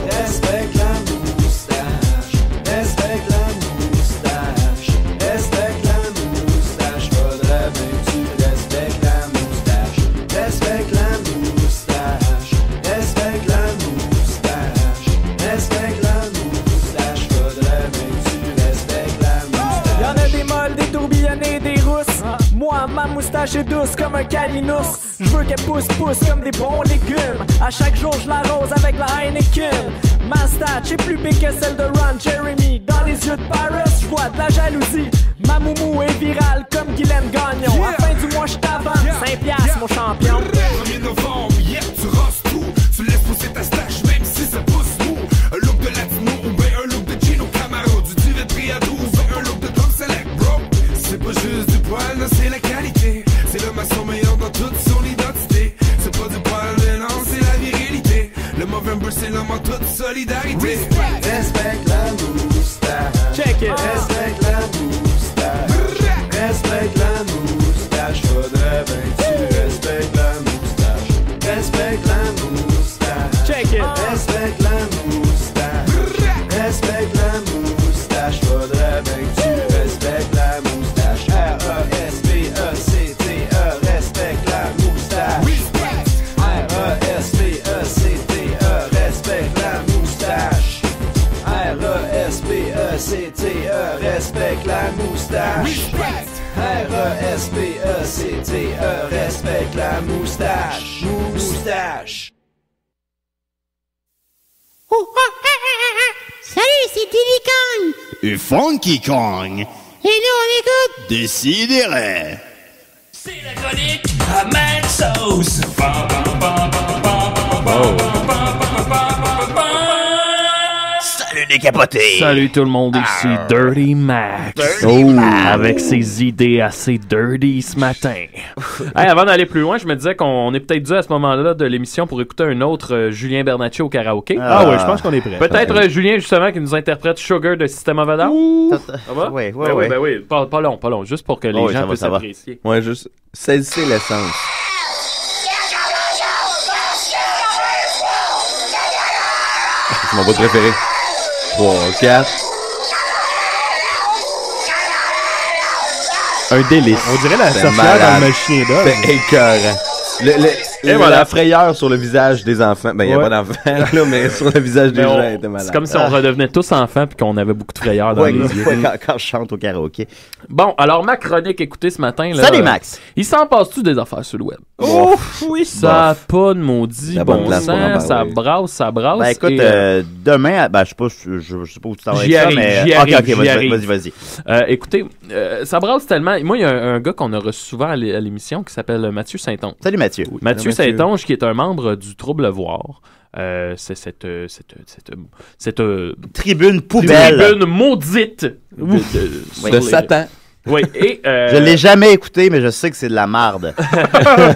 Speaker 12: Respecte la moustache. Respecte la moustache. Respecte la moustache. Faudrait bien que tu respectes la moustache. Respecte la moustache. Respecte la moustache. Respecte la moustache. Faudrait bien que tu respectes la moustache.
Speaker 13: Y'en a des molles, des tourbillonnés, des rousses. Moi, ma moustache est douce comme un calinous. Je veux qu'elle pousse comme des bons légumes. À chaque jour, je l'arrose avec la Heineken. Ma stache est plus big que celle de Ron Jeremy. Dans les yeux de Paris, je vois de la jalousie. Ma moumou est virale comme Guylaine Gagnon. À la fin du mois, je t'avance 5 piastres, mon champion.
Speaker 14: 1er novembre, hier, tu rosses tout. Tu laisses pousser ta stache, même si ça pousse mou. Un look de latino ou ben un look de Gino Camaro. Du Divetri à 12 ou un look de Tom Selleck, bro. C'est pas juste du poil, non, c'est la qualité. C'est le maçon meilleur dans toute son identité. C'est pas du poil, mais non, c'est la virilité. Le Movember, c'est l'homme en toute solidarité.
Speaker 12: Respecte la moustache.
Speaker 13: Check it.
Speaker 12: Respecte la moustache. Respecte la moustache. Faudrait bien que tu respectes la moustache. Respecte la moustache.
Speaker 13: Check it.
Speaker 12: Respecte la moustache. Respecte la moustache. Faudrait bien que tu respectes la moustache. R-E-S-P-E-C-T-E. Respecte la moustache. R-E-S-P-E-C-T-E. Respecte la moustache. R-E-S-P-E-C-T-E. Respecte la moustache. R-E-S-P-E-C-T-E. Respecte la moustache. Moustache.
Speaker 15: Salut, c'est Diddy Kong.
Speaker 6: Et Funky Kong.
Speaker 15: Et nous, on écoute.
Speaker 6: Décidérez.
Speaker 4: C'est la chronique à Mad Sauce.
Speaker 6: Salut les capotés.
Speaker 5: Salut tout le monde, ici Dirty Mac. Avec ses idées assez dirty ce matin. Hey, avant d'aller plus loin, je me disais qu'on est peut-être dû à ce moment-là de l'émission pour écouter un autre Julien Bernacchi au karaoké.
Speaker 8: Ah oui, je pense qu'on est prêt.
Speaker 5: Peut-être Julien justement qui nous interprète Sugar de System of a Down. Ça va?
Speaker 6: Oui.
Speaker 5: Ben oui, pas long, juste pour que les gens puissent apprécier.
Speaker 7: Ouais, juste saisissez l'essence. C'est mon bout préféré. 3, 4.
Speaker 5: Un délice.
Speaker 8: On dirait la sorcière dans le chien d'or.
Speaker 7: C'est écœurant. Et voilà, la frayeur sur le visage des enfants. Ben, il n'y a pas d'enfants, là, mais sur le visage des gens, était malade.
Speaker 5: C'est comme si on redevenait tous enfants puis qu'on avait beaucoup de frayeur dans les yeux.
Speaker 6: Quand je chante au karaoké.
Speaker 5: Bon, alors ma chronique, écoutez, ce matin... Là,
Speaker 6: salut Max!
Speaker 5: Il s'en passe-tu des affaires sur le web?
Speaker 8: Ouf, oui.
Speaker 5: Ça n'a pas de maudit bon sens, ça brasse.
Speaker 6: Ben écoute, demain, ben je sais pas où tu t'en vas avec ça, mais...
Speaker 5: J'y arrive.
Speaker 6: Vas-y.
Speaker 5: Écoutez, ça brasse tellement... Moi, il y a un gars qu'on a reçu souvent à l'émission qui s'appelle Mathieu Saint-Onge.
Speaker 6: Salut Mathieu.
Speaker 5: Mathieu Saint-Onge, qui est un membre du Trouble-Voir. C'est cette
Speaker 6: tribune poubelle.
Speaker 5: Tribune maudite
Speaker 7: de Satan.
Speaker 5: Oui, et...
Speaker 6: Je l'ai jamais écouté, mais je sais que c'est de la marde.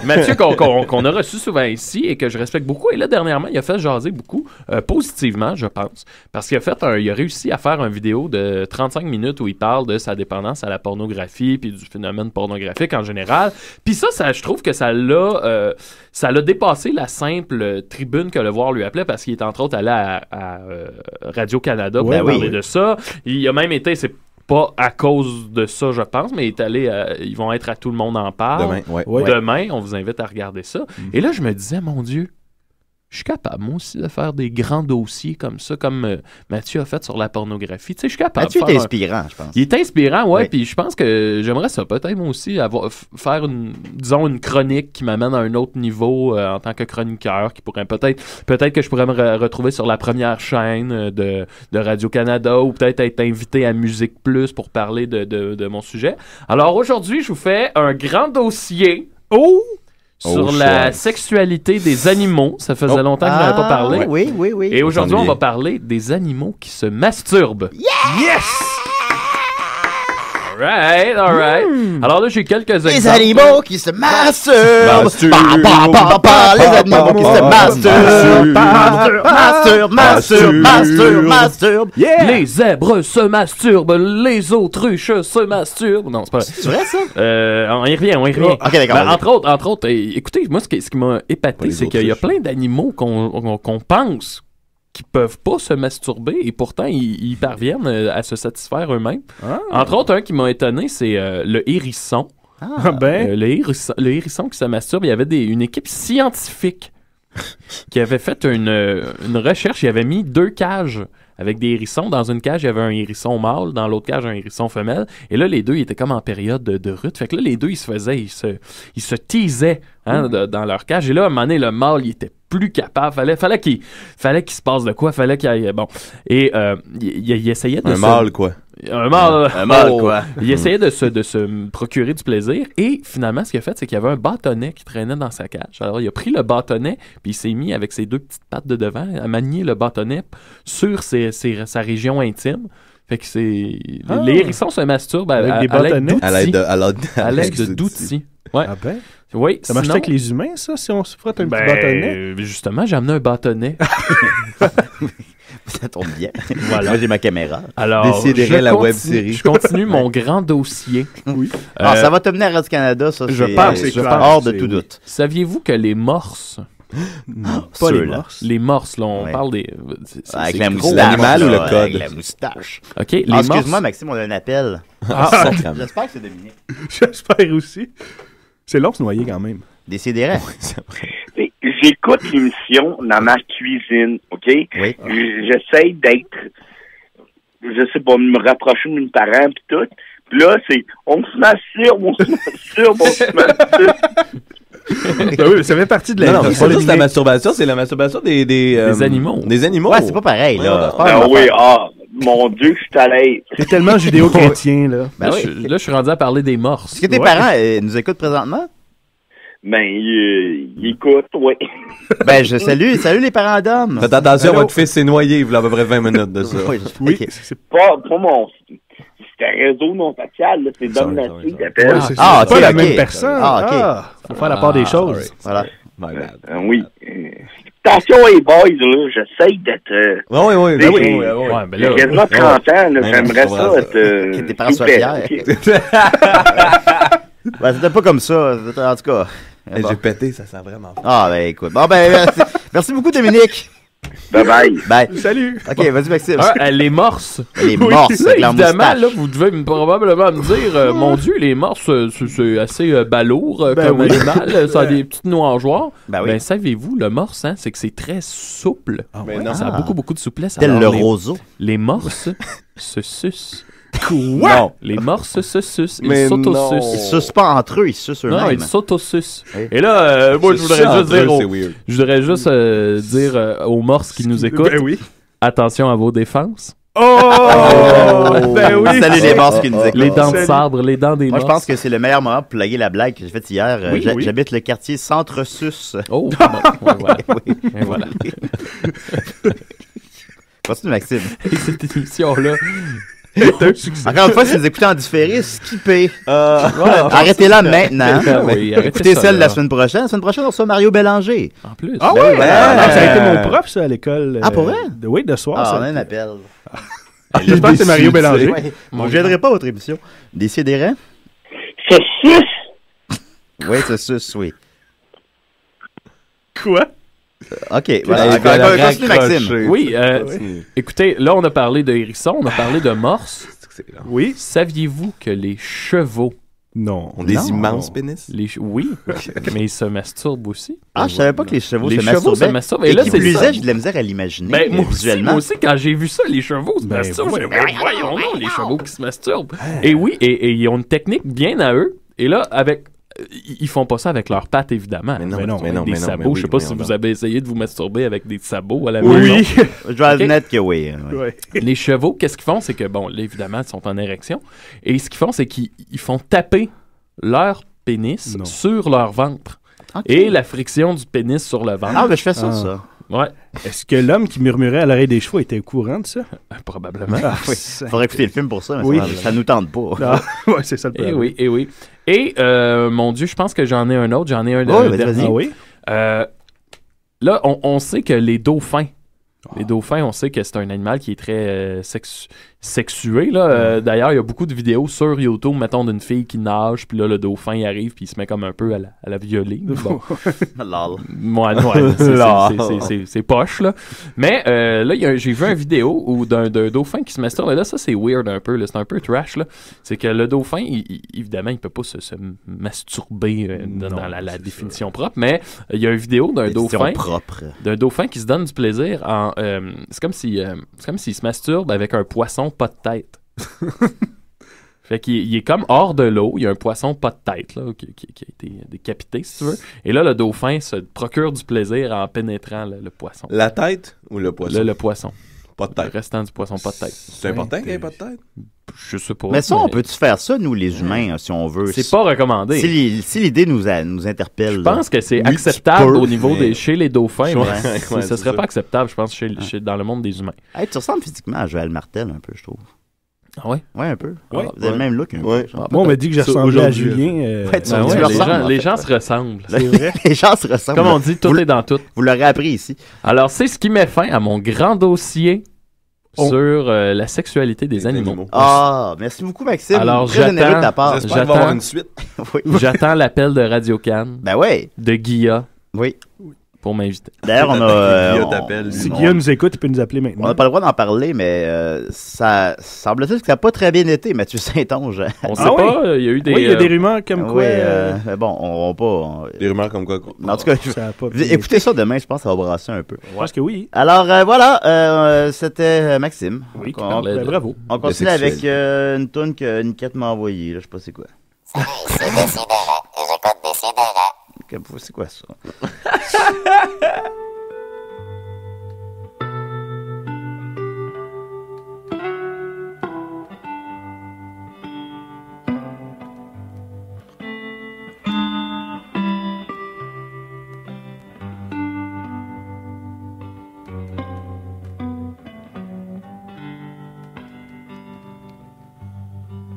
Speaker 5: Mathieu, qu'on a reçu souvent ici et que je respecte beaucoup. Et là, dernièrement, il a fait jaser beaucoup, positivement, je pense. Parce qu'il a réussi à faire une vidéo de 35 minutes où il parle de sa dépendance à la pornographie puis du phénomène pornographique en général. Puis ça, je trouve que ça l'a dépassé la simple tribune que le Voir lui appelait parce qu'il est entre autres allé à Radio-Canada pour parler de ça. Il a même été... Pas à cause de ça, je pense, mais ils vont être à Tout le monde en parle. Demain, on vous invite à regarder ça. Et là, je me disais, mon Dieu, je suis capable, moi aussi, de faire des grands dossiers comme ça, comme Mathieu a fait sur la pornographie. Tu sais, je suis capable.
Speaker 6: Mathieu est inspirant, je pense.
Speaker 5: Il est inspirant, oui. Puis je pense que j'aimerais ça, peut-être moi aussi, faire une chronique qui m'amène à un autre niveau en tant que chroniqueur, qui pourrait peut-être que je pourrais me retrouver sur la première chaîne de Radio-Canada ou peut-être être invité à Musique Plus pour parler de mon sujet. Alors aujourd'hui, je vous fais un grand dossier. Sur la sexualité des animaux. Ça faisait longtemps que je n'avais pas parlé.
Speaker 6: Oui.
Speaker 5: Et aujourd'hui, on va parler des animaux qui se masturbent.
Speaker 6: Yes!
Speaker 5: Alright. Alors là, j'ai quelques exemples.
Speaker 6: Les animaux qui se masturbent. Les animaux qui se masturbent.
Speaker 5: Les zèbres se masturbent, les autruches se masturbent. Non, c'est pas vrai.
Speaker 6: C'est vrai, ça?
Speaker 5: On y revient.
Speaker 6: Ok, d'accord.
Speaker 5: Entre autres, écoutez, moi, ce qui m'a épaté, c'est qu'il y a plein d'animaux qu'on pense qui peuvent pas se masturber et pourtant ils parviennent à se satisfaire eux-mêmes. Entre autres, un qui m'a étonné, c'est le hérisson. Le hérisson qui se masturbe. Il y avait une équipe scientifique qui avait fait une recherche. Il avait mis 2 cages avec des hérissons. Dans une cage, il y avait un hérisson mâle. Dans l'autre cage, un hérisson femelle. Et là, les deux, ils étaient comme en période de rut. Fait que là, les deux, ils se teasaient dans leur cage. Et là, à un moment donné, le mâle, il était plus capable. Fallait qu'il se passe de quoi. Fallait qu'il aille... Bon. Et il essayait de
Speaker 7: mâle, quoi.
Speaker 5: Un mâle,
Speaker 6: quoi.
Speaker 5: Il essayait de se procurer du plaisir. Et finalement, ce qu'il a fait, c'est qu'il y avait un bâtonnet qui traînait dans sa cage. Alors, il a pris le bâtonnet, puis il s'est mis avec ses 2 petites pattes de devant à manier le bâtonnet sur sa région intime. Fait que les hérissons se masturbent avec des bâtonnets. À l'aide d'outils. Ouais.
Speaker 8: Ah ben?
Speaker 5: Oui,
Speaker 8: ça marche avec les humains, ça, si on se frotte un petit bâtonnet?
Speaker 5: Justement, j'ai amené un bâtonnet.
Speaker 6: Ça tombe bien. Voilà. Moi, j'ai ma caméra.
Speaker 5: Alors,
Speaker 7: la web-série.
Speaker 5: Je continue mon grand dossier.
Speaker 6: Oui. Ça va te mener à Radio-Canada, ça,
Speaker 5: je pense,
Speaker 6: hors de tout doute.
Speaker 5: Saviez-vous que les morses...
Speaker 8: Non, pas les morses.
Speaker 5: Les morses, là, on parle des...
Speaker 6: Avec la moustache.
Speaker 7: L'animal ou le code?
Speaker 6: Avec la moustache.
Speaker 5: OK, les
Speaker 6: morses... Excuse-moi, Maxime, on a un appel. J'espère que c'est Dominique.
Speaker 8: J'espère aussi. C'est long de se noyer quand même.
Speaker 6: Décidérez.
Speaker 10: J'écoute l'émission dans ma cuisine, OK?
Speaker 6: Oui.
Speaker 10: J'essaie d'être, je sais pas, me rapprocher de mes parents pis tout. Puis là, c'est, on se masturbe.
Speaker 8: Ben oui, ça fait partie de la...
Speaker 7: Non, c'est pas juste la masturbation, c'est la masturbation des
Speaker 5: animaux.
Speaker 7: Des animaux.
Speaker 6: Ouais, c'est pas pareil, là.
Speaker 10: Mon Dieu, je suis à l'aise.
Speaker 8: T'es tellement judéo-chrétien, là.
Speaker 5: Là, je suis rendu à parler des morses.
Speaker 6: Est-ce que tes parents nous écoutent présentement?
Speaker 10: Ben, ils écoutent, oui.
Speaker 6: Ben, je salue les parents d'hommes.
Speaker 7: Faites attention, votre fils s'est noyé, il y a à peu près 20 minutes de ça.
Speaker 6: Oui.
Speaker 10: C'est pas mon... C'est un réseau non facial, là. C'est Dom Nasty qui appelle.
Speaker 8: C'est pas la même personne. Faut faire la part des choses.
Speaker 6: Voilà.
Speaker 10: Oui. Attention les boys, là, j'essaye d'être...
Speaker 7: Oui.
Speaker 10: J'ai quasiment 30 ans, là, j'aimerais ça être...
Speaker 6: Que tes parents soient fiers. Ben, c'était pas comme ça, en tout cas.
Speaker 7: J'ai pété, ça sent vraiment fort.
Speaker 6: Ah, ben écoute. Bon, ben, merci beaucoup, Dominique.
Speaker 10: Bye.
Speaker 8: Salut.
Speaker 6: OK, vas-y, Maxime.
Speaker 5: Les morses.
Speaker 6: Les morses,
Speaker 5: là, évidemment, là, vous devez probablement me dire, mon Dieu, les morses, c'est assez balourd comme animal. Ça a des petites noirgeoires. Ben, savez-vous, le morse, c'est que c'est très souple. Ça a beaucoup de souplesse.
Speaker 6: Tel le roseau.
Speaker 5: Les morses se sucent.
Speaker 8: Quoi?
Speaker 5: Non, les morses se sucent. Ils s'autosucent.
Speaker 6: Ils sucent pas entre eux, ils sucent eux-mêmes.
Speaker 5: Non, ils s'autosucent. Et là, moi, je voudrais juste dire aux morses qui nous écoutent, attention à vos défenses.
Speaker 8: Ben oui!
Speaker 6: Salut les morses qui nous écoutent.
Speaker 5: Les dents de sabre, les dents des morses.
Speaker 6: Moi, je pense que c'est le meilleur moment pour plaguer la blague que j'ai faite hier. J'habite le quartier Centre-Sus.
Speaker 5: Oh, voilà. Et voilà.
Speaker 6: Continue, Maxime.
Speaker 5: Et cette émission-là...
Speaker 6: Encore une fois, si vous écoutez en différé, skippez. Arrêtez-là maintenant. Écoutez celle de la semaine prochaine. La semaine prochaine, on reçoit Mario Bélanger.
Speaker 5: En plus.
Speaker 8: Ah ouais? Ça a été mon prof, ça, à l'école.
Speaker 6: Ah, pour vrai?
Speaker 8: Oui, de soir.
Speaker 6: On a un appel.
Speaker 8: J'espère que c'est Mario Bélanger.
Speaker 6: Je ne viendrai pas à votre émission. Décidérez.
Speaker 10: Ce sus?
Speaker 6: Oui, ce sus, oui.
Speaker 8: Quoi?
Speaker 6: OK, voilà. Continue, Maxime.
Speaker 5: Oui, écoutez, là, on a parlé de hérissons, on a parlé de morses.
Speaker 8: Oui.
Speaker 5: Saviez-vous que les chevaux
Speaker 8: ont
Speaker 7: des immenses pénis?
Speaker 5: Oui, mais ils se masturbent aussi.
Speaker 6: Ah, je savais pas que les chevaux
Speaker 5: se masturbaient.
Speaker 6: Et là, qui plus est, j'ai de la misère à l'imaginer visuellement.
Speaker 5: Moi aussi, quand j'ai vu ça, les chevaux se masturbent. Voyons donc, les chevaux qui se masturbent. Et oui, et ils ont une technique bien à eux. Et là, ils font pas ça avec leurs pattes, évidemment.
Speaker 8: Mais non,
Speaker 5: des sabots. Je sais pas si vous avez essayé de vous masturber avec des sabots à la maison.
Speaker 6: Oui. Je dois admettre que oui.
Speaker 5: Les chevaux, qu'est-ce qu'ils font? C'est que, bon, là, évidemment, ils sont en érection. Et ce qu'ils font, c'est qu'ils font taper leur pénis sur leur ventre. Et la friction du pénis sur le ventre.
Speaker 6: Ah, ben je fais ça.
Speaker 5: Ouais.
Speaker 8: Est-ce que l'homme qui murmurait à l'oreille des chevaux était au courant de ça?
Speaker 5: Probablement.
Speaker 8: Ah,
Speaker 6: Oui. Faudrait écouter le film pour ça, mais
Speaker 8: Oui.
Speaker 6: ça nous tente pas.
Speaker 8: Oui, c'est ça le
Speaker 5: Eh
Speaker 8: problème.
Speaker 5: oui. Et, mon Dieu, je pense que j'en ai un autre. J'en ai un
Speaker 6: vas-y.
Speaker 5: dernier.
Speaker 8: Ah oui?
Speaker 5: Là, on sait que les dauphins, on sait que c'est un animal qui est très sexué. Là. D'ailleurs, il y a beaucoup de vidéos sur YouTube, mettons, d'une fille qui nage, puis là, le dauphin, il arrive, puis il se met comme un peu à la violer. Bon. C'est poche, là. Mais là, j'ai vu une vidéo d'un dauphin qui se masturbe. Et là, ça, c'est weird un peu. Là. C'est un peu trash. Là. C'est que le dauphin, évidemment, il peut pas se masturber dans la définition propre, mais il y a une vidéo d'un dauphin qui se donne du plaisir en... c'est comme s'il se masturbe avec un poisson pas de tête. Fait qu'il est comme hors de l'eau. Il y a un poisson pas de tête là, qui a été décapité, si tu veux. Et là, le dauphin se procure du plaisir en pénétrant le poisson.
Speaker 7: La tête ou le poisson?
Speaker 5: Le poisson.
Speaker 7: Pas de tête.
Speaker 5: Le restant du poisson, pas de tête.
Speaker 7: C'est important qu'il n'y ait pas de tête?
Speaker 5: Je sais pas.
Speaker 6: Mais ça, on peut-tu faire ça, nous, les humains, si on veut?
Speaker 5: C'est pas recommandé.
Speaker 6: Si l'idée nous interpelle.
Speaker 5: Je pense que c'est acceptable au niveau chez les dauphins, mais ça serait pas acceptable, je pense, dans le monde des humains.
Speaker 6: Hey, tu ressembles physiquement à Joël Martel, un peu, je trouve.
Speaker 5: Ah ouais?
Speaker 6: Ouais, un peu.
Speaker 5: Ouais.
Speaker 6: Vous avez le même look, un peu.
Speaker 8: Moi, on m'a dit que je ressemblais à Julien.
Speaker 5: Les gens se ressemblent.
Speaker 6: C'est vrai? Les gens se ressemblent.
Speaker 5: Comme on dit, tout est dans tout.
Speaker 6: Vous l'aurez appris ici.
Speaker 5: Alors, c'est ce qui met fin à mon grand dossier sur la sexualité des animaux.
Speaker 6: Ah, merci beaucoup, Maxime.
Speaker 5: Alors,
Speaker 6: très généreux de ta part.
Speaker 7: J'espère qu'il va y avoir une suite.
Speaker 6: Oui.
Speaker 5: J'attends l'appel de Radio Cannes.
Speaker 6: Ben ouais.
Speaker 5: De Guilla.
Speaker 6: Oui.
Speaker 5: Pour m'inviter.
Speaker 6: D'ailleurs, on a...
Speaker 8: Si Guilla nous écoute, il peut nous appeler maintenant.
Speaker 6: On n'a pas le droit d'en parler, mais ça semble-t-il que ça n'a pas très bien été, Mathieu Saint-Onge.
Speaker 5: On sait pas, il y a eu des...
Speaker 8: Oui, il y a des rumeurs comme quoi...
Speaker 6: mais bon, on va pas...
Speaker 7: Des rumeurs comme quoi?
Speaker 6: En tout cas, écoutez ça demain, je pense que ça va brasser un peu.
Speaker 8: Je pense que oui.
Speaker 6: Alors, voilà, c'était Maxime.
Speaker 8: Oui, bravo.
Speaker 6: On continue avec une toune que Niquette m'a envoyée, là, je sais pas c'est quoi.
Speaker 15: C'est Décideret, et j'écoute Décideret.
Speaker 6: C'est quoi ça?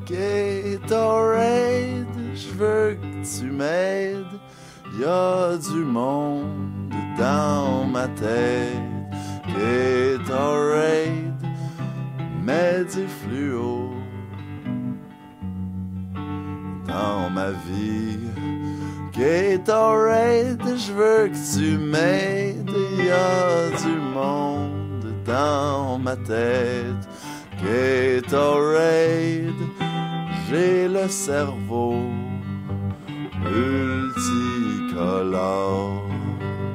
Speaker 16: Gatorade, je veux que tu m'aides. Y'a du monde dans ma tête. Gatorade, mets du fluo dans ma vie. Gatorade, je veux que tu m'aides. Y'a du monde dans ma tête. Gatorade, j'ai le cerveau multicolore.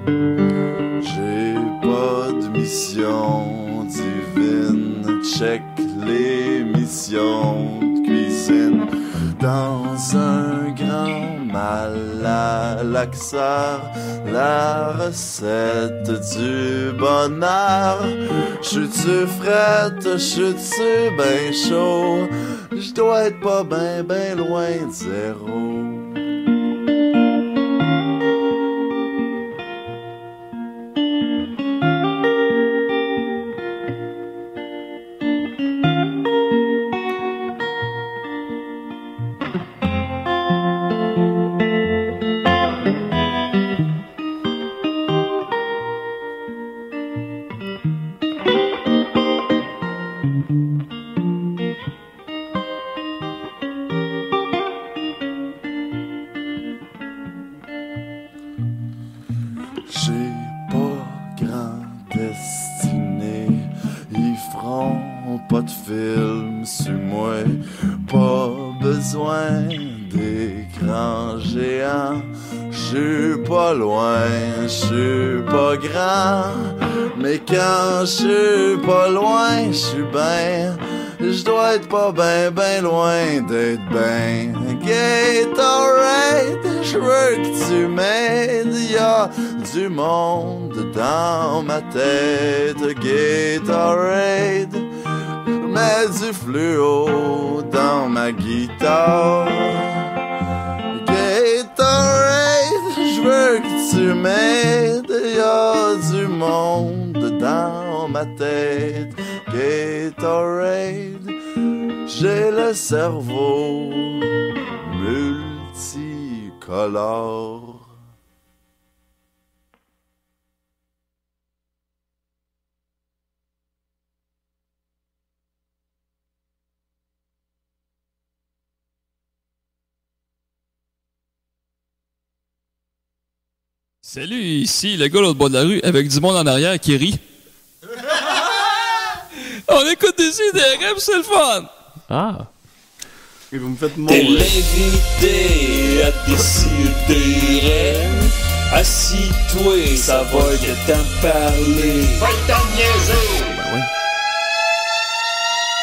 Speaker 16: J'ai pas de mission divine. Check les missions de cuisine. Dans un grand malaxeur, la recette du bonheur. J'suis-tu frette, j'suis-tu ben chaud? J'dois être pas ben loin de zéro. J'ai pas grand destinée. Ils feront pas de film sur moi. Pas besoin d'écran géant. J'suis pas loin, j'suis pas grand. Mais quand j'suis pas loin, j'suis ben. J'dois être pas ben loin d'être ben. Gatorade, j'veux que tu m'aides. Y'a du monde dans ma tête. Gatorade, mets du fluo dans ma guitare. Gatorade, j'veux que tu m'aides. a du monde dans ma tête. Gatorade, j'ai le cerveau multicolore.
Speaker 17: Salut, ici le gars l'autre bord de la rue avec du monde en arrière qui rit. On écoute des CDR, c'est le fun!
Speaker 5: Ah!
Speaker 7: Et vous me faites
Speaker 4: T'es
Speaker 7: mourir.
Speaker 4: l'invité à décider. Assis-toi, ça va que t'en parler. Va t'en niaiser!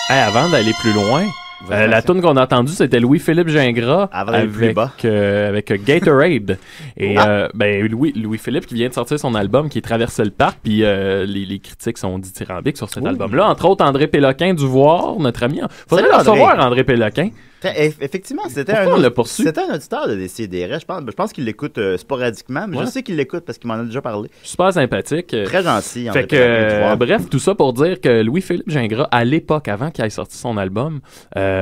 Speaker 5: Hey, avant d'aller plus loin, la tune qu'on a entendue, c'était Louis-Philippe Gingras avec Gatorade. Et Louis-Philippe qui vient de sortir son album qui est Traverser le parc, puis les critiques sont dithyrambiques sur cet album-là. Entre autres, André Péloquin du Voir, notre ami. Faudrait le recevoir, André Péloquin.
Speaker 6: Effectivement, c'était
Speaker 5: Pourquoi on l'a poursuivi?
Speaker 6: C'était un auditeur de Décideret. Je pense qu'il l'écoute sporadiquement, mais je sais qu'il l'écoute parce qu'il m'en a déjà parlé.
Speaker 5: Super sympathique.
Speaker 6: Très gentil.
Speaker 5: Fait que, bref, tout ça pour dire que Louis-Philippe Gingras, à l'époque, avant qu'il ait sorti son album,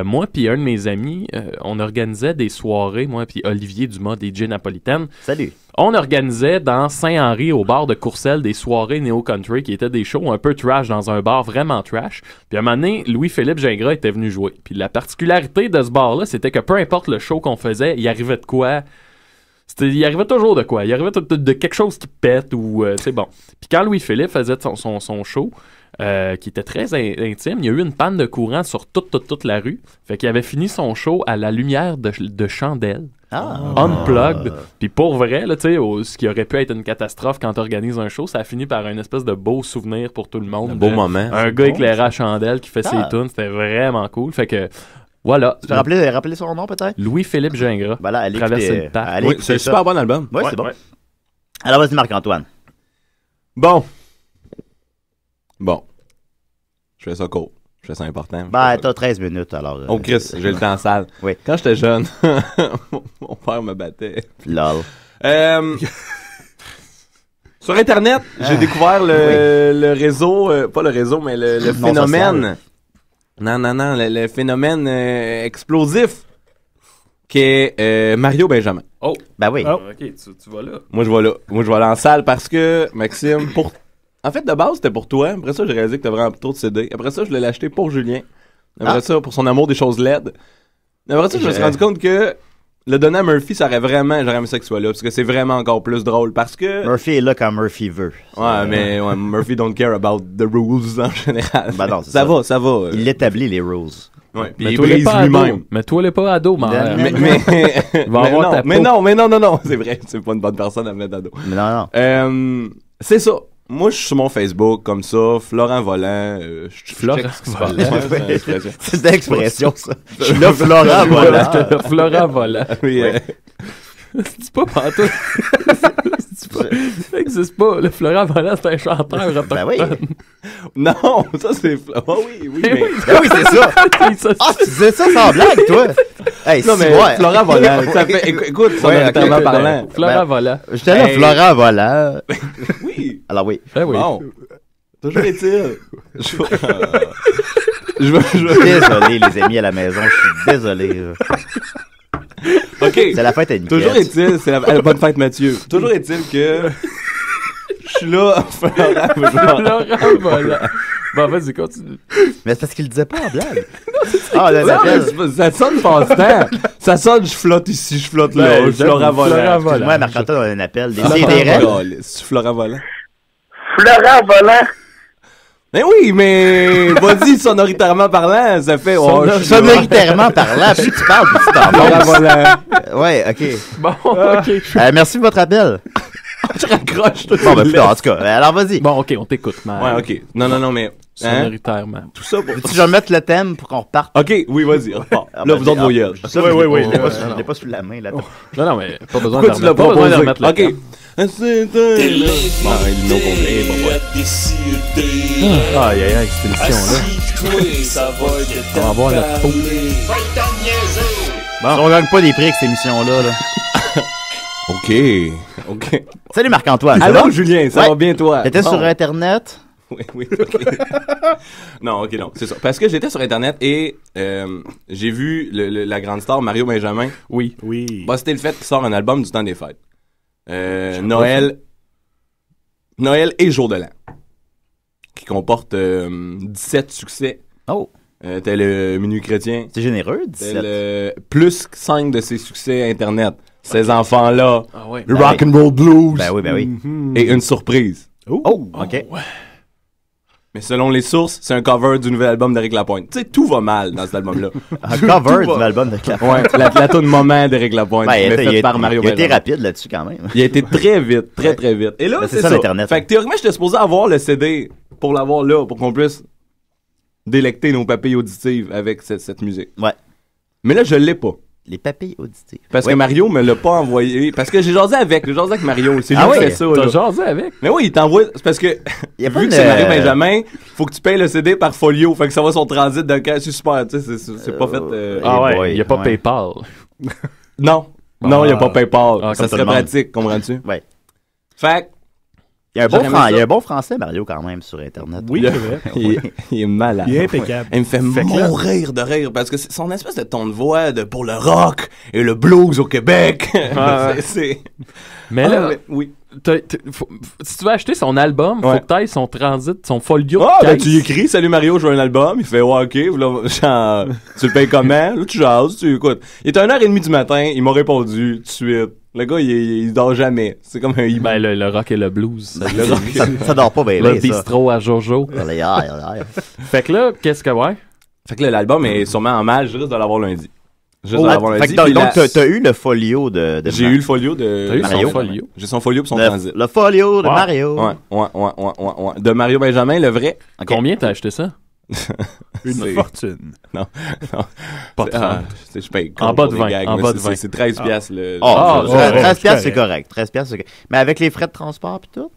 Speaker 5: moi puis un de mes amis, on organisait des soirées, moi puis Olivier Dumas, DJ Napolitaine.
Speaker 6: Salut.
Speaker 5: On organisait dans Saint-Henri, au bar de Courcelles, des soirées néo-country qui étaient des shows un peu trash dans un bar vraiment trash. Puis à un moment donné, Louis-Philippe Gingras était venu jouer. Puis la particularité de ce bar-là, c'était que peu importe le show qu'on faisait, il arrivait de quoi. Il arrivait toujours de quoi. Il arrivait de quelque chose qui pète ou... c'est bon. Puis quand Louis-Philippe faisait son show, qui était très intime, il y a eu une panne de courant sur toute la rue. Fait qu'il avait fini son show à la lumière de chandelle. Unplugged. Puis pour vrai, là, ce qui aurait pu être une catastrophe quand tu organises un show, ça a fini par une espèce de beau souvenir pour tout le monde.
Speaker 7: Un beau moment.
Speaker 5: Un gars éclairé à chandelle qui fait ses tunes. C'était vraiment cool. Fait que... Voilà.
Speaker 6: Tu peux rappeler son nom, peut-être?
Speaker 5: Louis-Philippe Gingras.
Speaker 6: Ben là,
Speaker 5: Traverser le parc.
Speaker 7: Oui, c'est un super bon album.
Speaker 6: Oui, c'est bon. Alors, vas-y, Marc-Antoine.
Speaker 7: Bon. Je fais ça court. Je fais ça important.
Speaker 6: Ben, t'as 13 minutes, alors.
Speaker 7: Oh, Chris, j'ai le temps sale.
Speaker 6: Oui.
Speaker 7: Quand j'étais jeune, mon père me battait.
Speaker 6: Lol.
Speaker 7: Sur Internet, j'ai découvert le réseau, pas le réseau, mais le phénomène. Non, le phénomène explosif qui est Mario Benjamin.
Speaker 5: Oh,
Speaker 6: ben oui.
Speaker 5: Ok, tu vas là.
Speaker 7: Moi, je vais là en salle parce que, Maxime, en fait, de base, c'était pour toi. Après ça, j'ai réalisé que t'as vraiment trop de CD. Après ça, je l'ai acheté pour Julien. Après ça, pour son amour des choses LED. Après ça, je me suis rendu compte que le donner à Murphy, ça aurait vraiment... J'aurais aimé ça qu'il soit là, parce que c'est vraiment encore plus drôle, parce que...
Speaker 6: Murphy est là quand Murphy veut.
Speaker 7: Ouais, mais Murphy don't care about the rules en général.
Speaker 6: Ben non,
Speaker 7: ça va.
Speaker 6: Il établit les rules.
Speaker 7: Ouais, puis il brise lui-même.
Speaker 5: Mais toi, l'es pas ado, man.
Speaker 7: Mais non, c'est vrai, c'est pas une bonne personne à mettre ado.
Speaker 6: Mais non.
Speaker 7: C'est ça. Moi, je suis sur mon Facebook, comme ça, Florent Volant.
Speaker 5: Florent Volant.
Speaker 6: C'est une expression, ça. Je suis là, Florent Volant.
Speaker 5: Florent Volant.
Speaker 7: Oui.
Speaker 5: C'est pas pantoute. Ça n'existe pas. Le Florent Volant, c'est un chanteur autochtone.
Speaker 6: Ben oui.
Speaker 7: Non, ça, c'est... Oh oui, mais...
Speaker 6: Ben oui, c'est ça. Ah, tu disais ça sans blague, toi. Hey,
Speaker 7: non, mais Florent Volant, ça fait... Écoute, sonorièrement parlant.
Speaker 5: Florent Volant.
Speaker 6: J'étais là, Florent Volant.
Speaker 7: Oui.
Speaker 6: Alors oui.
Speaker 5: Ben oui.
Speaker 7: Bon. Toujours est-il.
Speaker 6: Je suis désolé, les amis à la maison. Je suis désolé.
Speaker 7: OK.
Speaker 6: C'est la fête à Nicolas.
Speaker 7: Toujours est-il, c'est la bonne fête Mathieu. Toujours est-il que je suis là,
Speaker 5: Florent Volant. Bon, vas-y, continue.
Speaker 6: Mais c'est parce qu'il le disait pas en blague.
Speaker 7: Ça sonne passe-temps. Ça sonne, je flotte ici, je flotte là. Florent Volant.
Speaker 6: Moi, Marc-Antoine, on a un appel. Des CDR.
Speaker 7: C'est Florent Volant.
Speaker 10: Florent Volant.
Speaker 7: Mais oui, mais vas-y, sonoritairement parlant, ça fait...
Speaker 6: Sonoritairement parlant, puis tu parles, puis tu t'en
Speaker 7: Florent Volant.
Speaker 6: Ouais, OK.
Speaker 5: Bon, OK.
Speaker 6: Merci de votre appel.
Speaker 7: Je raccroche tout.
Speaker 6: Bon, ben putain, en tout cas, alors vas-y.
Speaker 5: Bon, OK, on t'écoute, man.
Speaker 7: Ouais, OK. Non, mais...
Speaker 5: Sonoritairement.
Speaker 7: Tout ça pour...
Speaker 6: Veux-tu que je remette le thème pour qu'on reparte?
Speaker 7: OK, oui, vas-y, repart. Là, vous autres, vos gueules.
Speaker 6: Oui. Je l'ai pas sous la main, là.
Speaker 5: Non, mais pas besoin
Speaker 7: de remettre le
Speaker 5: thème.
Speaker 7: OK. C'est
Speaker 5: aïe, cette émission-là. On va avoir notre peau.
Speaker 6: Bon, on gagne pas des prix avec cette émission-là.
Speaker 7: OK. OK.
Speaker 6: Salut Marc-Antoine.
Speaker 7: Allô,
Speaker 6: va?
Speaker 7: Julien, ça va bien, toi?
Speaker 6: T'étais
Speaker 7: Bon.
Speaker 6: sur Internet?
Speaker 7: Oui, OK. Non, c'est ça. Parce que j'étais sur Internet et j'ai vu la grande star Mario Benjamin.
Speaker 5: Oui.
Speaker 7: Bah, c'était le fait qu'il sort un album du temps des fêtes. Noël et Jour de l'An. Qui comporte 17 succès.
Speaker 6: Oh!
Speaker 7: Tel Minuit chrétien.
Speaker 6: C'est généreux, 17.
Speaker 7: Plus que 5 de ses succès Internet. Ces enfants-là.
Speaker 5: Ah ouais.
Speaker 7: Le Rock'n'Roll Blues.
Speaker 6: Ben oui.
Speaker 7: Et une surprise.
Speaker 6: Oh, OK.
Speaker 7: Mais selon les sources, c'est un cover du nouvel album d'Éric Lapointe. Tu sais, tout va mal dans cet album-là.
Speaker 6: Un cover du album d'Éric Lapointe.
Speaker 7: Ouais, la toune moment d'Éric Lapointe.
Speaker 6: Ben,
Speaker 7: mais faite par Mario
Speaker 6: il a été
Speaker 7: Benjamin.
Speaker 6: rapide là-dessus quand même.
Speaker 7: Il a été très vite, très vite. Et là,
Speaker 6: Ben,
Speaker 7: c'est
Speaker 6: ça
Speaker 7: ça.
Speaker 6: l'Internet.
Speaker 7: Fait que théoriquement, j'étais supposé avoir le CD pour l'avoir là, pour qu'on puisse délecter nos papilles auditives avec cette musique.
Speaker 6: Ouais.
Speaker 7: Mais là, je l'ai pas.
Speaker 6: Les papilles auditives.
Speaker 7: Parce
Speaker 6: Ouais.
Speaker 7: que Mario me l'a pas envoyé. Parce que j'ai jasé avec Mario. C'est lui
Speaker 6: Ah
Speaker 7: qui
Speaker 6: oui?
Speaker 7: fait ça.
Speaker 5: T'as
Speaker 7: là.
Speaker 5: jasé avec?
Speaker 7: Mais oui, il t'envoie. C'est parce que,
Speaker 6: Y a pas
Speaker 7: vu que
Speaker 6: de-
Speaker 7: c'est Mario Benjamin, faut que tu payes le CD par folio. Fait que ça va son transit de cash. C'est super, tu sais, c'est pas fait.
Speaker 5: Ah ouais,
Speaker 6: boy,
Speaker 5: il n'y a pas
Speaker 6: ouais.
Speaker 5: PayPal.
Speaker 7: Non. Non, il n'y a pas PayPal.
Speaker 5: Ah,
Speaker 7: ça
Speaker 6: comme tout
Speaker 7: serait
Speaker 6: le monde.
Speaker 7: pratique, comprends-tu?
Speaker 6: Ouais.
Speaker 7: Fait que,
Speaker 6: Il y a un
Speaker 7: J'aurais aimé ça.
Speaker 6: bon français, Mario, quand même, sur Internet.
Speaker 8: Oui, c'est vrai.
Speaker 7: il est malade.
Speaker 8: Il est impeccable.
Speaker 7: Il me fait
Speaker 8: Fait que là-
Speaker 7: mourir de rire parce que c'est son espèce de ton de voix pour le rock et le blues au Québec.
Speaker 5: Ouais.
Speaker 7: c'est...
Speaker 5: Mais
Speaker 7: Ah,
Speaker 5: là,
Speaker 7: mais oui.
Speaker 5: si tu veux acheter son album,
Speaker 7: Ouais.
Speaker 5: faut que tu ailles son transit, son folio.
Speaker 7: Ah,
Speaker 5: de
Speaker 7: ben
Speaker 5: caisse.
Speaker 7: tu y écris, salut Mario, je veux un album. Il fait, ouais, ok, là, genre, tu le payes comment? Là, tu jases, tu écoutes. Il est 1h30 du matin, il m'a répondu tout de suite. Le gars, il dort jamais. C'est comme un hibou.
Speaker 5: Ben, le rock et le blues.
Speaker 7: Le rock.
Speaker 6: Ça dort pas bien,
Speaker 5: Le
Speaker 6: ça.
Speaker 5: bistrot à Jojo. Fait que là, qu'est-ce que, ouais?
Speaker 7: Fait que là, l'album est sûrement en mal, je risque de l'avoir lundi. Je risque de
Speaker 6: Ah,
Speaker 7: l'avoir lundi.
Speaker 6: fait que donc,
Speaker 7: puis la-
Speaker 6: t'as eu le folio de
Speaker 7: J'ai eu le folio de
Speaker 5: T'as eu
Speaker 6: Mario.
Speaker 5: son folio?
Speaker 7: J'ai son folio pour son
Speaker 6: Le,
Speaker 7: transit.
Speaker 6: le folio de
Speaker 5: Wow.
Speaker 6: Mario.
Speaker 7: Ouais. De Mario Benjamin, le vrai.
Speaker 6: Ok.
Speaker 5: Combien t'as acheté ça?
Speaker 8: Une
Speaker 7: C'est-
Speaker 8: fortune.
Speaker 7: Non.
Speaker 5: Pas de 30.
Speaker 7: Je paye
Speaker 5: En bas de
Speaker 7: pour
Speaker 5: 20,
Speaker 7: les gags,
Speaker 5: en
Speaker 7: mais
Speaker 5: bas de
Speaker 7: c'est-
Speaker 5: 20.
Speaker 7: C'est 13 piastres. Le...
Speaker 6: Oh,
Speaker 5: Ah,
Speaker 6: 13 piastres, c'est
Speaker 8: correct.
Speaker 6: correct. 13 piastres, c'est correct. Mais avec les frais de transport pis tout?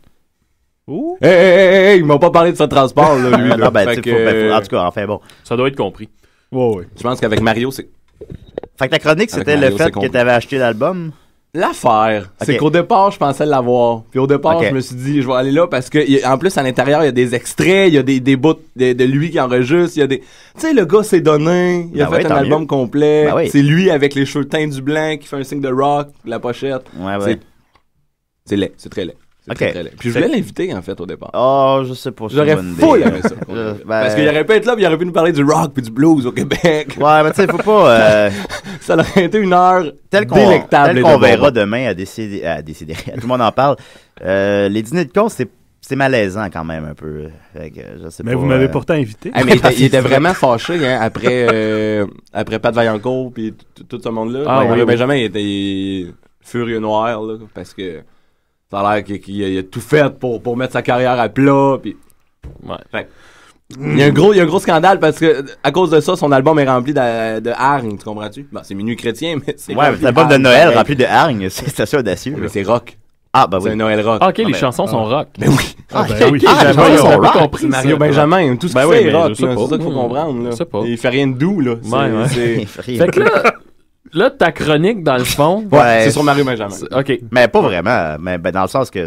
Speaker 8: Ouh.
Speaker 7: Hey, il m'a pas parlé de ce transport, là, lui.
Speaker 6: Ah,
Speaker 7: là.
Speaker 6: non, ben,
Speaker 7: Fait
Speaker 6: tu
Speaker 7: que,
Speaker 6: sais, en tout cas, enfin bon.
Speaker 5: Ça doit être compris.
Speaker 8: Ouais.
Speaker 7: je pense qu'avec Mario, c'est...
Speaker 6: Fait que ta chronique,
Speaker 7: Avec
Speaker 6: c'était
Speaker 7: Mario,
Speaker 6: le
Speaker 7: c'est
Speaker 6: fait que
Speaker 7: compris.
Speaker 6: t'avais acheté l'album?
Speaker 7: L'affaire, c'est
Speaker 6: Ok.
Speaker 7: qu'au départ, je pensais l'avoir. Puis au départ,
Speaker 6: Ok.
Speaker 7: je me suis dit, je vais aller là parce que, en plus, à l'intérieur, il y a des extraits, il y a des bouts de lui qui enregistre, il y a des... Tu sais, le gars s'est donné, il a
Speaker 6: Ben
Speaker 7: fait
Speaker 6: ouais,
Speaker 7: un
Speaker 6: tant
Speaker 7: album
Speaker 6: mieux.
Speaker 7: complet.
Speaker 6: Ben oui.
Speaker 7: C'est lui avec les cheveux teints du blanc qui fait un signe de rock, la pochette.
Speaker 6: Ouais, ouais.
Speaker 7: C'est laid, c'est très laid. C'est
Speaker 6: Ok.
Speaker 7: très, très laid. Puis je voulais l'inviter, en fait, au départ.
Speaker 6: Oh, je sais pas. si
Speaker 7: J'aurais
Speaker 6: c'est une bonne idée.
Speaker 7: full aimé ça.
Speaker 6: Ben,
Speaker 7: Parce qu'il aurait pu être là, puis il aurait pu nous parler du rock puis du blues au Québec.
Speaker 6: Ouais, mais tu sais, faut pas...
Speaker 7: Ça aurait été une heure
Speaker 6: tel qu'on
Speaker 7: délectable. et de
Speaker 6: verra
Speaker 7: bonbons.
Speaker 6: demain à décider, tout le monde en parle. Les dîners de con, c'est malaisant quand même un peu. Fait que, je sais
Speaker 8: Mais
Speaker 6: pas,
Speaker 8: vous m'avez pourtant invité.
Speaker 7: Hey, mais il était vraiment fâché hein, après Pat Vaillancourt puis tout ce monde-là.
Speaker 5: Ah,
Speaker 7: Mario
Speaker 5: oui, oui.
Speaker 7: Benjamin il était furieux noir là, parce que ça a l'air qu'il a tout fait pour mettre sa carrière à plat. Puis...
Speaker 5: Ouais.
Speaker 7: Fait, il y a un gros scandale parce que à cause de ça, son album est rempli de hargne, tu comprends-tu? Bon, c'est Minuit chrétien, mais c'est
Speaker 6: Ouais,
Speaker 7: rempli
Speaker 6: l'album de
Speaker 7: hargne,
Speaker 6: Noël
Speaker 7: pareil.
Speaker 6: rempli de hargne, c'est assez audacieux.
Speaker 7: Mais
Speaker 6: là.
Speaker 7: c'est rock.
Speaker 6: Ah, bah oui.
Speaker 7: C'est un Noël rock.
Speaker 5: Ah, ok, les
Speaker 6: ben,
Speaker 5: chansons sont rock.
Speaker 7: Mais oui.
Speaker 8: Ah, ben oui.
Speaker 5: j'avais
Speaker 6: j'avais
Speaker 5: compris.
Speaker 7: Mario
Speaker 5: ça.
Speaker 7: Benjamin, tout ce
Speaker 5: Ben
Speaker 7: qu'il
Speaker 5: oui,
Speaker 7: fait est
Speaker 5: mais
Speaker 7: rock,
Speaker 5: je sais
Speaker 7: là.
Speaker 5: pas.
Speaker 7: C'est ça qu'il faut comprendre. Là.
Speaker 5: Je sais pas.
Speaker 7: Il fait rien de doux, là.
Speaker 5: Ouais, ouais.
Speaker 7: C'est-
Speaker 5: Fait que là, ta chronique, dans le fond.
Speaker 6: Ouais,
Speaker 7: c'est sur Mario Benjamin.
Speaker 5: Ok.
Speaker 6: Mais pas vraiment. Mais ben, dans le sens que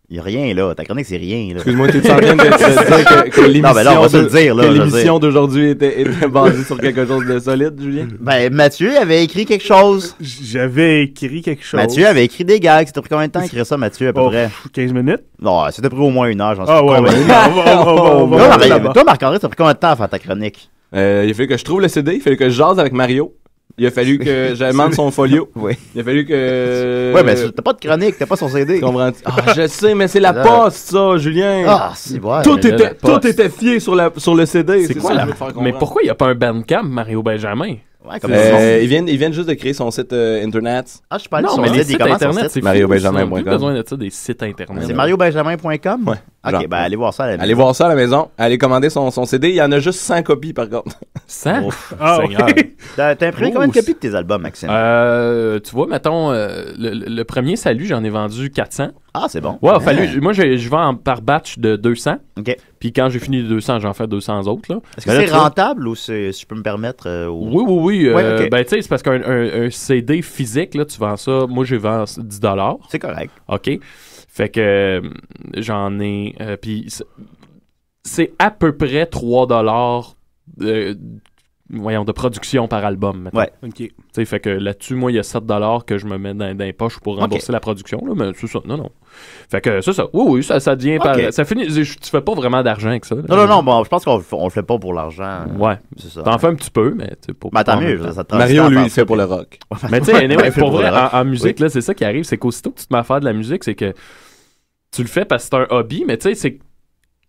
Speaker 6: il y a rien là. Ta chronique, c'est rien là.
Speaker 7: Excuse-moi, t'es en train de dire que l'émission
Speaker 6: Non, ben là, on va se le dire, là,
Speaker 7: que
Speaker 6: je veux
Speaker 7: l'émission d'aujourd'hui était basée sur quelque chose de solide, Julien?
Speaker 6: Ben, Mathieu avait écrit quelque chose.
Speaker 8: J'avais écrit quelque chose.
Speaker 6: Mathieu avait écrit des gags. C'était pris combien de temps d'écrire ça, Mathieu, à peu
Speaker 8: Oh,
Speaker 6: près?
Speaker 8: 15 minutes.
Speaker 6: Non, c'était pris au moins une heure, j'en suis
Speaker 8: Ah ouais,
Speaker 6: convaincu.
Speaker 8: ouais. On va
Speaker 6: Toi,
Speaker 8: là-bas.
Speaker 6: toi, Marc-André, t'as pris combien de temps à faire ta chronique?
Speaker 7: Il a fallu que je trouve le CD, il a fallu que je jase avec Mario. Il a fallu que j'amende son folio.
Speaker 6: Oui.
Speaker 7: Il a fallu que...
Speaker 6: Ouais, mais t'as pas de chronique, t'as pas son CD.
Speaker 7: Comprends-tu? Ah, je sais, mais c'est la poste, ça, Julien.
Speaker 6: Ah, si, ouais.
Speaker 7: Tout
Speaker 5: mais là, la poste.
Speaker 7: était fié sur le CD.
Speaker 5: C'est quoi
Speaker 7: ça que
Speaker 5: la...
Speaker 7: je veux te faire
Speaker 5: Mais
Speaker 7: comprendre.
Speaker 5: pourquoi il n'y a pas un Bandcamp, Mario Benjamin?
Speaker 6: Ouais, comme
Speaker 7: Ils viennent juste de créer son site internet.
Speaker 6: Ah, je suis pas allé
Speaker 5: Non,
Speaker 6: sur
Speaker 5: mais
Speaker 6: le
Speaker 5: les
Speaker 6: site, il
Speaker 5: sites
Speaker 6: commence son
Speaker 5: internet,
Speaker 6: site.
Speaker 5: c'est
Speaker 7: MarioBenjamin.com.
Speaker 5: Plus besoin de ça, des sites internet.
Speaker 6: C'est mariobenjamin.com?
Speaker 7: Ouais.
Speaker 6: Ok,
Speaker 7: Genre.
Speaker 6: ben allez voir ça à la
Speaker 7: Allez voir ça à la maison. Allez commander son CD. Il y en a juste 100 copies, par contre.
Speaker 5: 100?
Speaker 6: Ah,
Speaker 5: Seigneur.
Speaker 6: oui. T'as imprimé combien de copies de tes albums, Maxime?
Speaker 5: Tu vois, mettons, le premier Salut, j'en ai vendu 400.
Speaker 6: Ah, c'est bon.
Speaker 5: Ouais, moi, je vends par batch de 200.
Speaker 6: OK.
Speaker 5: Puis quand j'ai fini les 200, j'en fais 200 autres. Là.
Speaker 6: Est-ce que c'est rentable ou si je peux me permettre?
Speaker 5: Oui.
Speaker 6: Ouais, okay.
Speaker 5: Ben, tu sais, c'est parce qu'un CD physique, là, tu vends ça. Moi, j'ai vendu 10$.
Speaker 6: C'est correct.
Speaker 5: OK. Fait que j'en ai. Puis c'est à peu près 3$ de production par album. Maintenant.
Speaker 6: Ouais.
Speaker 8: OK.
Speaker 5: T'sais, fait que là-dessus, moi, il y a 7$ que je me mets dans les poches pour rembourser la production. Là, mais c'est ça. Non. Fait que c'est ça. Oui, ça devient par. Ça finit. Tu fais pas vraiment d'argent avec ça. Là.
Speaker 6: Non. Bon, je pense qu'on le fait pas pour l'argent.
Speaker 5: Ouais.
Speaker 6: C'est ça.
Speaker 5: T'en fais un petit peu, mais tu sais,
Speaker 6: pas. Tant mieux. Ça
Speaker 7: Mario, lui, il fait pour le rock.
Speaker 5: Mais tu sais, anyway, pour vrai, en musique, là, c'est ça qui arrive. C'est qu'aussitôt que tu te mets à faire de la musique, c'est que tu le fais parce que c'est un hobby, mais tu sais, c'est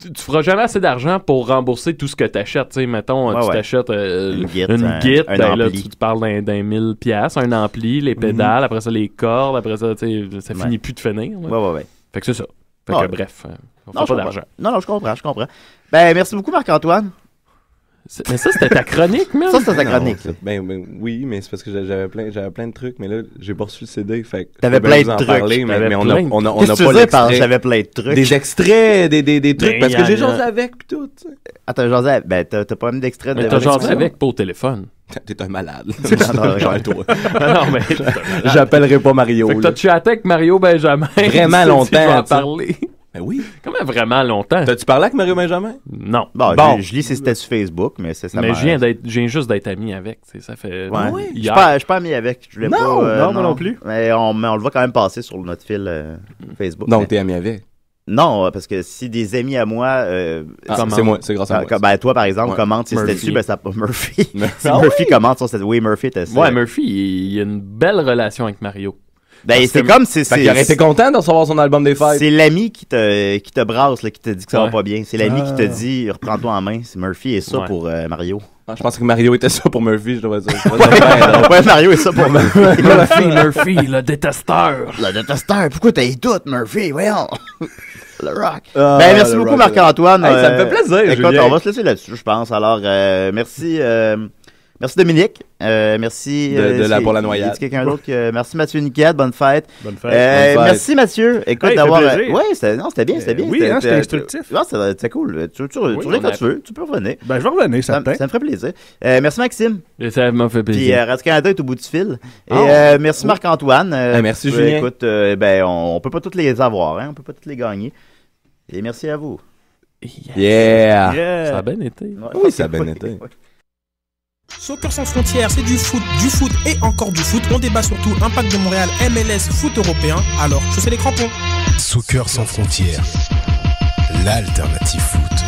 Speaker 5: tu feras jamais assez d'argent pour rembourser tout ce que tu achètes. Tu sais, mettons, tu t'achètes une Git, ben là, tu parles d'un 1000$, un ampli, les pédales, après ça, les cordes, après ça, tu sais, ça finit plus de finir.
Speaker 6: Ouais.
Speaker 5: Fait que c'est ça. Fait que bref, on fait pas d'argent.
Speaker 6: Non, je comprends. Ben, merci beaucoup, Marc-Antoine.
Speaker 5: Mais ça, c'était ta chronique, même?
Speaker 6: Ça, c'était ta chronique.
Speaker 7: Ben, oui, mais c'est parce que j'avais plein de trucs, mais là, j'ai pas reçu le CD, fait que...
Speaker 6: T'avais plein de trucs.
Speaker 7: Parler, mais on n'a
Speaker 6: pas l'extrait. J'avais plein de trucs.
Speaker 7: Des extraits, des trucs, parce que j'ai jasé avec, pis tout, tu sais.
Speaker 6: Ah, t'as jasé avec? Ben, t'as pas même d'extrait de...
Speaker 5: Mais t'as jasé avec, pas au téléphone.
Speaker 7: T'es un malade.
Speaker 5: Genre toi. Non, mais...
Speaker 7: J'appellerai pas Mario.
Speaker 5: Fait que t'as chatté avec Mario Benjamin.
Speaker 7: Vraiment longtemps.
Speaker 5: Tu vas en parler.
Speaker 7: Ben oui.
Speaker 5: Comment vraiment longtemps?
Speaker 7: T'as-tu parlé avec Mario Benjamin?
Speaker 5: Non.
Speaker 6: Bon. Je lis ses statuts Facebook, mais c'est ça.
Speaker 5: Mais je viens juste d'être ami avec. Ça fait.
Speaker 6: Ouais. Je suis pas ami avec. Je voulais
Speaker 8: pas. Moi non plus.
Speaker 6: Mais on le voit quand même passer sur notre fil Facebook.
Speaker 7: Donc t'es ami avec?
Speaker 6: Non, parce que si des amis à moi.
Speaker 7: c'est moi, c'est grâce à moi.
Speaker 6: Ben, toi, par exemple, commente ses statuts, ben, ça pas Murphy. Si Murphy commente son statut. Oui, Murphy était ça.
Speaker 5: Ouais, Murphy, il a une belle relation avec Mario.
Speaker 6: Ben, c'est comme
Speaker 7: il aurait été content de recevoir son album des fêtes.
Speaker 6: C'est l'ami qui te brasse, là, qui te dit que ça va pas bien. C'est l'ami qui te dit reprends-toi en main. C'est Murphy et ça pour Mario.
Speaker 7: Je pensais que Mario était ça pour Murphy, je dois dire.
Speaker 6: Ouais, Mario est ça pour Murphy.
Speaker 5: Murphy, le détesteur.
Speaker 6: Le détesteur. Pourquoi t'as tout, Murphy? Voyons. Le rock. Ben, merci beaucoup, Marc-Antoine.
Speaker 7: Ça me fait plaisir,
Speaker 6: écoute, on va se laisser là-dessus, je pense. Alors, merci. Merci Dominique. Merci
Speaker 7: pour la noyade.
Speaker 6: Quelqu'un d'autre merci Mathieu Niquette, bonne fête.
Speaker 8: Bonne fête.
Speaker 6: Merci Mathieu. Écoute d'avoir c'était bien.
Speaker 8: Oui, c'était instructif.
Speaker 6: C'était cool. Tu reviens quand tu veux, tu peux revenir.
Speaker 8: Ben je vais revenir, ça
Speaker 6: me ferait plaisir. Merci Maxime.
Speaker 5: Ça m'a fait plaisir.
Speaker 6: Puis Radio-Canada est au bout du fil. Et merci Marc-Antoine.
Speaker 7: Merci Julien.
Speaker 6: Écoute, ben on peut pas toutes les avoir, hein, on peut pas toutes les gagner. Et merci à vous.
Speaker 7: Yeah.
Speaker 5: Ça a bien été.
Speaker 7: Oui, ça a bien été.
Speaker 18: Soccer sans frontières, c'est du foot et encore du foot. On débat surtout Impact de Montréal, MLS, foot européen. Alors, chaussez les crampons.
Speaker 19: Soccer sans frontières, l'alternative foot.